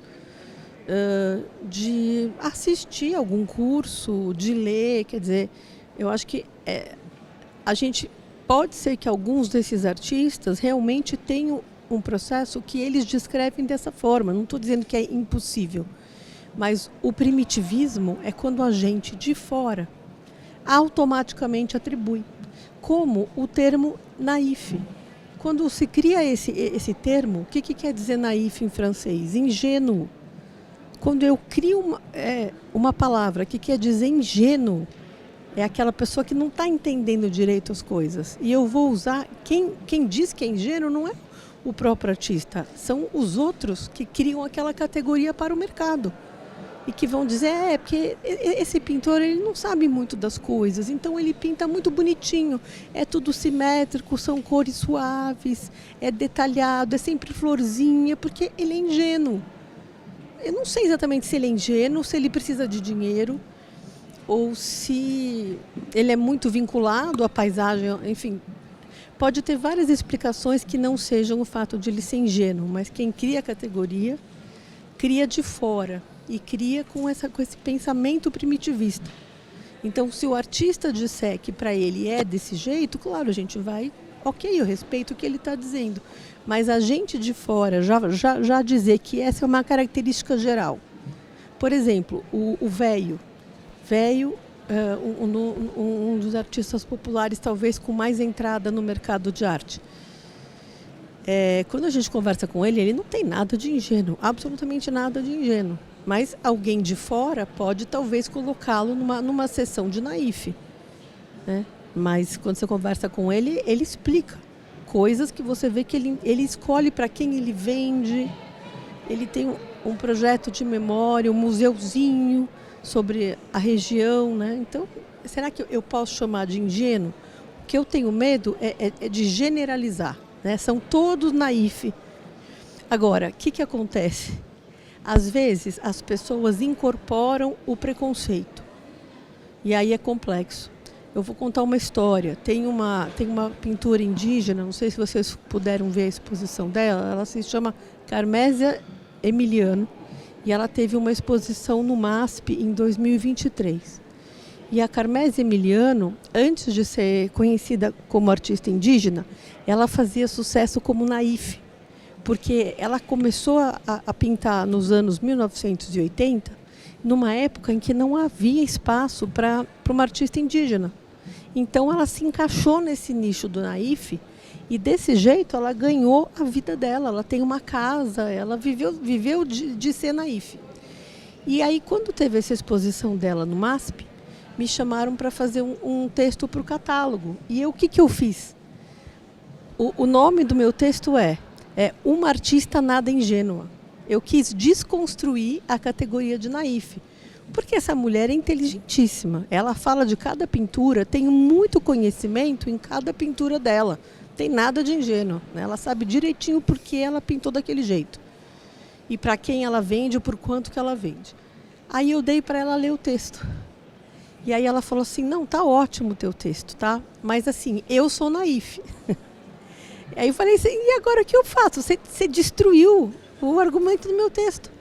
de assistir algum curso, de ler. Quer dizer, eu acho que a gente pode ser que alguns desses artistas realmente tenham um processo que eles descrevem dessa forma. Não estou dizendo que é impossível, mas o primitivismo é quando a gente de fora automaticamente atribui, como o termo naïf. Quando se cria esse termo, o que quer dizer naïf em francês? Ingênuo. Quando eu crio uma palavra que quer dizer ingênuo, é aquela pessoa que não está entendendo direito as coisas. E eu vou usar, quem diz que é ingênuo não é o próprio artista, são os outros que criam aquela categoria para o mercado. E que vão dizer, porque esse pintor ele não sabe muito das coisas, então ele pinta muito bonitinho, é tudo simétrico, são cores suaves, é detalhado, é sempre florzinha, porque ele é ingênuo. Eu não sei exatamente se ele é ingênuo, se ele precisa de dinheiro, ou se ele é muito vinculado à paisagem, enfim. Pode ter várias explicações que não sejam o fato de ele ser ingênuo, mas quem cria a categoria, cria de fora. E cria com esse pensamento primitivista. Então, se o artista disser que para ele é desse jeito, claro, a gente vai, ok, eu respeito o que ele está dizendo. Mas a gente de fora já dizer que essa é uma característica geral. Por exemplo, o véio, um dos artistas populares talvez com mais entrada no mercado de arte. Quando a gente conversa com ele não tem nada de ingênuo, absolutamente nada de ingênuo. Mas alguém de fora pode talvez colocá-lo numa sessão de naïf, né? Mas quando você conversa com ele, ele explica coisas que você vê que ele escolhe para quem ele vende, ele tem um projeto de memória, um museuzinho sobre a região, né? Então, será que eu posso chamar de ingênuo? O que eu tenho medo é de generalizar, né? São todos naif. Agora, o que acontece? Às vezes, as pessoas incorporam o preconceito. E aí é complexo. Eu vou contar uma história. Tem uma pintura indígena, não sei se vocês puderam ver a exposição dela, ela se chama Carmésia Emiliano, e ela teve uma exposição no MASP em 2023. E a Carmésia Emiliano, antes de ser conhecida como artista indígena, ela fazia sucesso como naif, porque ela começou a pintar nos anos 1980, numa época em que não havia espaço para uma artista indígena. Então ela se encaixou nesse nicho do naif e desse jeito ela ganhou a vida dela. Ela tem uma casa, ela viveu de ser naif. E aí quando teve essa exposição dela no MASP, me chamaram para fazer um texto para o catálogo. E o que eu fiz? O nome do meu texto é Uma Artista Nada Ingênua. Eu quis desconstruir a categoria de naif. Porque essa mulher é inteligentíssima. Ela fala de cada pintura, tem muito conhecimento em cada pintura dela. Tem nada de ingênuo, né? Ela sabe direitinho por que ela pintou daquele jeito. E para quem ela vende, por quanto que ela vende. Aí eu dei para ela ler o texto. E aí ela falou assim, não, tá ótimo o teu texto, tá? Mas assim, eu sou naif. Aí eu falei assim, e agora o que eu faço? Você destruiu o argumento do meu texto.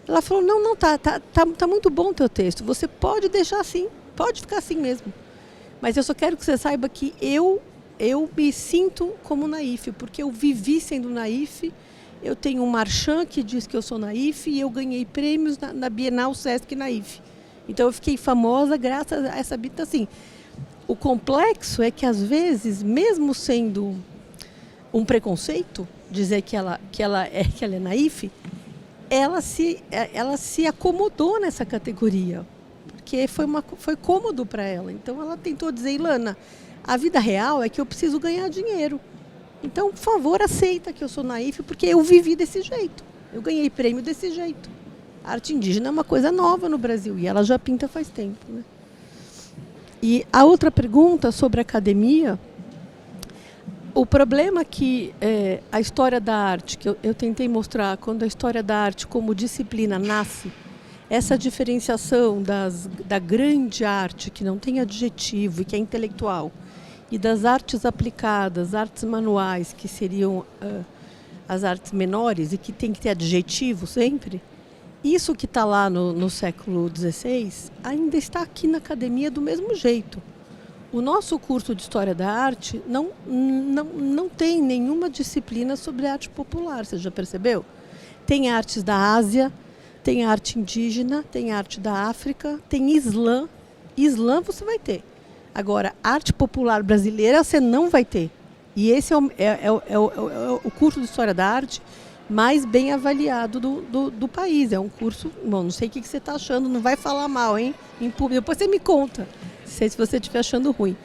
Ela falou, não, tá muito bom o teu texto, você pode deixar assim, pode ficar assim mesmo. Mas eu só quero que você saiba que eu me sinto como naif, porque eu vivi sendo naif, eu tenho um marchand que diz que eu sou naif e eu ganhei prêmios na Bienal Sesc Naif. Então eu fiquei famosa graças a essa bita assim. O complexo é que às vezes, mesmo sendo um preconceito, dizer que ela é naif, ela se acomodou nessa categoria, porque foi cômodo para ela. Então ela tentou dizer, Ilana, a vida real é que eu preciso ganhar dinheiro. Então, por favor, aceita que eu sou naif, porque eu vivi desse jeito. Eu ganhei prêmio desse jeito. A arte indígena é uma coisa nova no Brasil e ela já pinta faz tempo, né? E a outra pergunta sobre academia, o problema é que a história da arte, que eu tentei mostrar, quando a história da arte como disciplina nasce, essa diferenciação da grande arte, que não tem adjetivo e que é intelectual, e das artes aplicadas, artes manuais, que seriam as artes menores e que tem que ter adjetivo sempre, isso que está lá no século XVI ainda está aqui na academia do mesmo jeito. O nosso curso de História da Arte não tem nenhuma disciplina sobre arte popular, você já percebeu? Tem artes da Ásia, tem arte indígena, tem arte da África, tem Islã. Islã você vai ter. Agora, arte popular brasileira você não vai ter. E esse é o curso de História da Arte mais bem avaliado do país. É um curso, bom, não sei o que você está achando, não vai falar mal, hein? Em público. Depois você me conta, se você estiver achando ruim.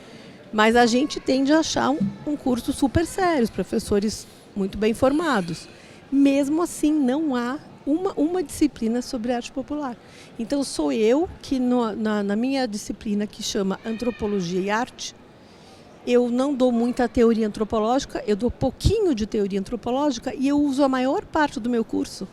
Mas a gente tende a achar um curso super sério, os professores muito bem formados. Mesmo assim, não há uma disciplina sobre arte popular. Então, sou eu que, na minha disciplina, que chama Antropologia e Arte, eu não dou muita teoria antropológica, eu dou pouquinho de teoria antropológica e eu uso a maior parte do meu curso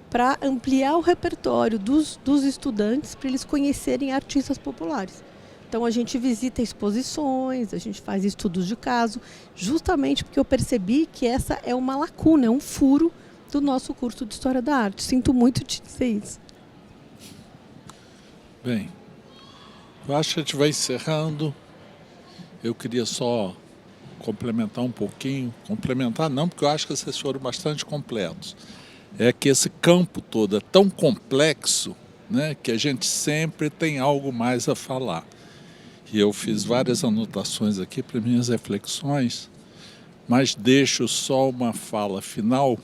para ampliar o repertório dos estudantes, para eles conhecerem artistas populares. Então, a gente visita exposições, a gente faz estudos de caso, justamente porque eu percebi que essa é uma lacuna, é um furo do nosso curso de História da Arte. Sinto muito te dizer isso. Bem, eu acho que a gente vai encerrando. Eu queria só complementar um pouquinho. Complementar não, porque eu acho que vocês foram bastante completos. É que esse campo todo é tão complexo, né, que a gente sempre tem algo mais a falar. E eu fiz várias anotações aqui para minhas reflexões, mas deixo só uma fala final,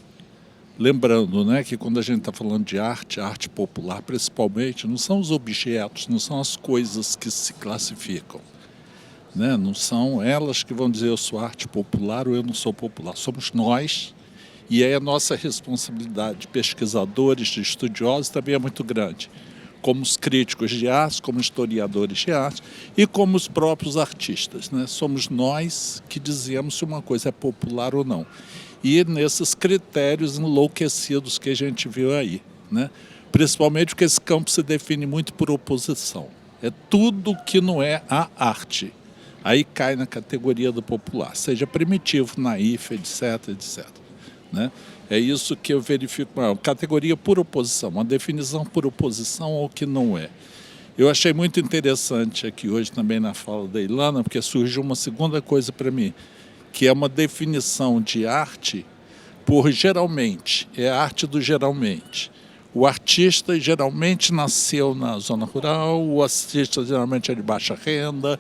lembrando, né, que quando a gente está falando de arte popular principalmente, não são os objetos, não são as coisas que se classificam, né? Não são elas que vão dizer eu sou arte popular ou eu não sou popular, somos nós E aí a nossa responsabilidade de pesquisadores, de estudiosos, também é muito grande. Como os críticos de arte, como historiadores de arte e como os próprios artistas, né? Somos nós que dizemos se uma coisa é popular ou não. E nesses critérios enlouquecidos que a gente viu aí, né? Principalmente porque esse campo se define muito por oposição. É tudo que não é a arte. Aí cai na categoria do popular, seja primitivo, naif, etc, etc. Né? É isso que eu verifico, uma categoria por oposição, uma definição por oposição ao que não é. Eu achei muito interessante aqui hoje também na fala da Ilana, porque surgiu uma segunda coisa para mim, que é uma definição de arte por geralmente, é a arte do geralmente. O artista geralmente nasceu na zona rural, o artista geralmente é de baixa renda,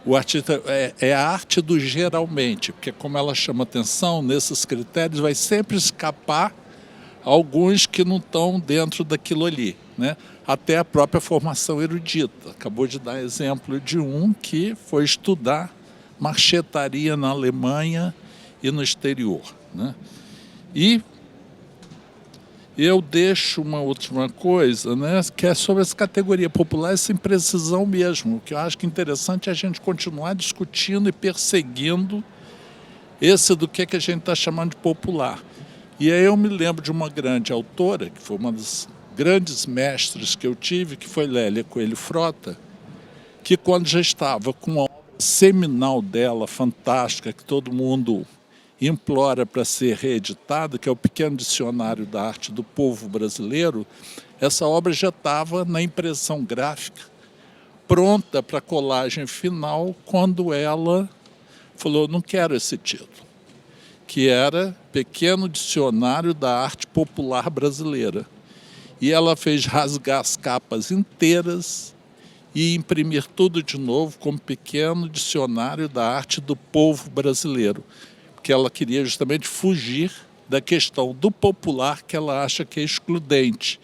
o artista é a arte do geralmente, porque como ela chama atenção, nesses critérios vai sempre escapar alguns que não estão dentro daquilo ali, né? Até a própria formação erudita. Acabou de dar exemplo de um que foi estudar marchetaria na Alemanha e no exterior, né? E eu deixo uma última coisa, né, que é sobre essa categoria popular, essa imprecisão mesmo, que eu acho que é interessante a gente continuar discutindo e perseguindo esse do que a gente está chamando de popular. E aí eu me lembro de uma grande autora, que foi uma das grandes mestres que eu tive, que foi Lélia Coelho Frota, que quando já estava com a obra seminal dela, fantástica, que todo mundo implora para ser reeditada, que é o Pequeno Dicionário da Arte do Povo Brasileiro, essa obra já estava na impressão gráfica, pronta para a colagem final, quando ela falou, não quero esse título, que era Pequeno Dicionário da Arte Popular Brasileira. E ela fez rasgar as capas inteiras e imprimir tudo de novo como Pequeno Dicionário da Arte do Povo Brasileiro, que ela queria justamente fugir da questão do popular, que ela acha que é excludente.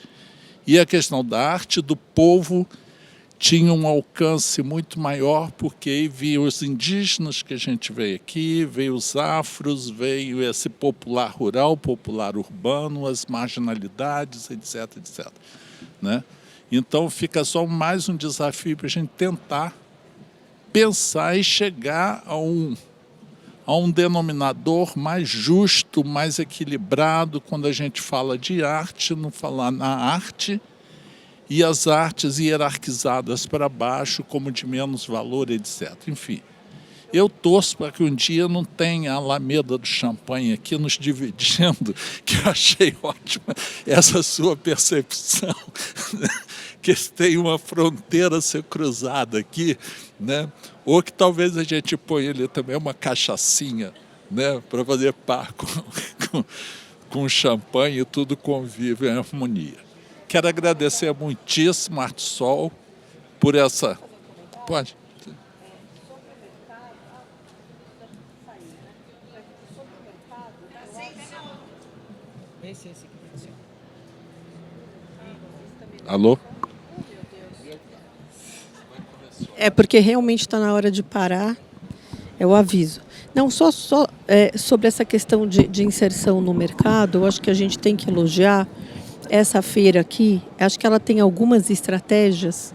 E a questão da arte do povo tinha um alcance muito maior, porque aí veio os indígenas que a gente vê aqui, veio os afros, veio esse popular rural, popular urbano, as marginalidades, etc, etc. Né? Então fica só mais um desafio para a gente tentar pensar e chegar a um denominador mais justo, mais equilibrado, quando a gente fala de arte, não falar na arte, e as artes hierarquizadas para baixo como de menos valor, etc. Enfim, eu torço para que um dia não tenha a Alameda do Champanhe aqui nos dividindo, que eu achei ótima essa sua percepção, que tem uma fronteira a ser cruzada aqui, né? Ou que talvez a gente ponha ali também uma cachaçinha, né? Para fazer par com champanhe e tudo convive em harmonia. Quero agradecer muitíssimo a Artsol por essa... Pode? Alô? É porque realmente está na hora de parar, é o aviso. Não, só sobre essa questão de inserção no mercado, eu acho que a gente tem que elogiar essa feira aqui. Acho que ela tem algumas estratégias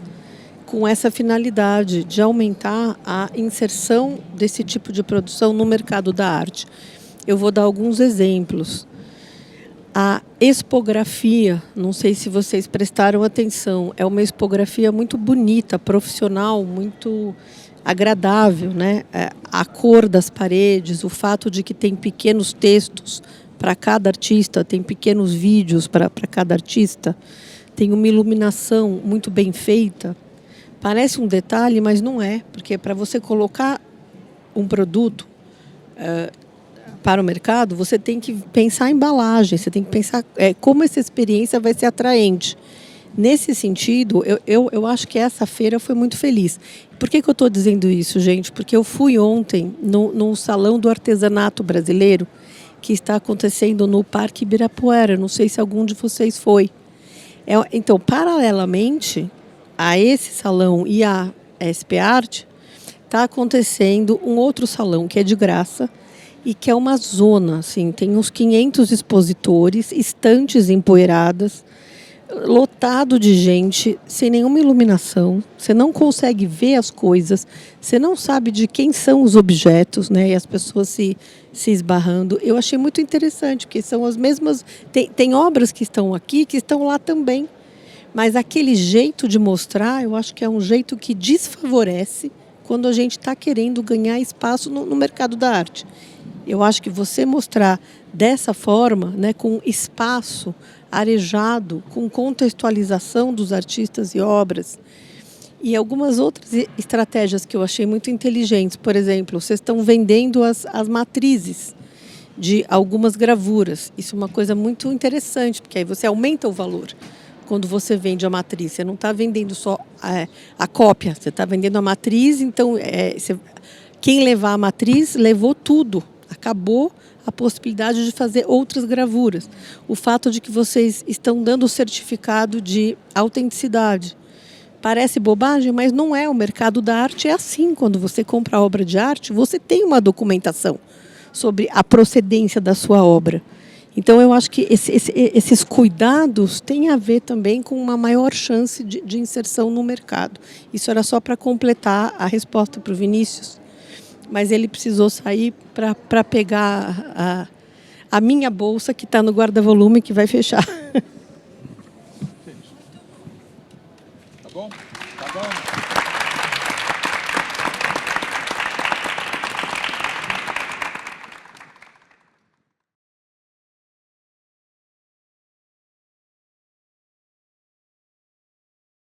com essa finalidade de aumentar a inserção desse tipo de produção no mercado da arte. Eu vou dar alguns exemplos. A expografia, não sei se vocês prestaram atenção, é uma expografia muito bonita, profissional, muito agradável, né? A cor das paredes, o fato de que tem pequenos textos para cada artista, tem pequenos vídeos para cada artista, tem uma iluminação muito bem feita. Parece um detalhe, mas não é, porque para você colocar um produto para o mercado, você tem que pensar a embalagem, você tem que pensar como essa experiência vai ser atraente. Nesse sentido, eu acho que essa feira foi muito feliz. Por que eu estou dizendo isso, gente? Porque eu fui ontem no Salão do Artesanato Brasileiro, que está acontecendo no Parque Ibirapuera. Não sei se algum de vocês foi. Então, paralelamente a esse salão e a SP Arte, está acontecendo um outro salão que é de graça, e que é uma zona, assim, tem uns 500 expositores, estantes empoeiradas, lotado de gente, sem nenhuma iluminação, você não consegue ver as coisas, você não sabe de quem são os objetos, né? E as pessoas se esbarrando. Eu achei muito interessante, porque são as mesmas... Tem obras que estão aqui, que estão lá também. Mas aquele jeito de mostrar, eu acho que é um jeito que desfavorece quando a gente está querendo ganhar espaço no mercado da arte. Eu acho que você mostrar dessa forma, né, com espaço arejado, com contextualização dos artistas e obras, e algumas outras estratégias que eu achei muito inteligentes. Por exemplo, vocês estão vendendo as matrizes de algumas gravuras. Isso é uma coisa muito interessante, porque aí você aumenta o valor. Quando você vende a matriz, você não está vendendo só a cópia, você está vendendo a matriz, então quem levar a matriz levou tudo, acabou a possibilidade de fazer outras gravuras. O fato de que vocês estão dando o certificado de autenticidade. Parece bobagem, mas não é. O mercado da arte é assim. Quando você compra obra de arte, você tem uma documentação sobre a procedência da sua obra. Então, eu acho que esses cuidados têm a ver também com uma maior chance de inserção no mercado. Isso era só para completar a resposta para o Vinícius, mas ele precisou sair para pegar a minha bolsa, que está no guarda-volume, que vai fechar. Tá bom? Tá bom.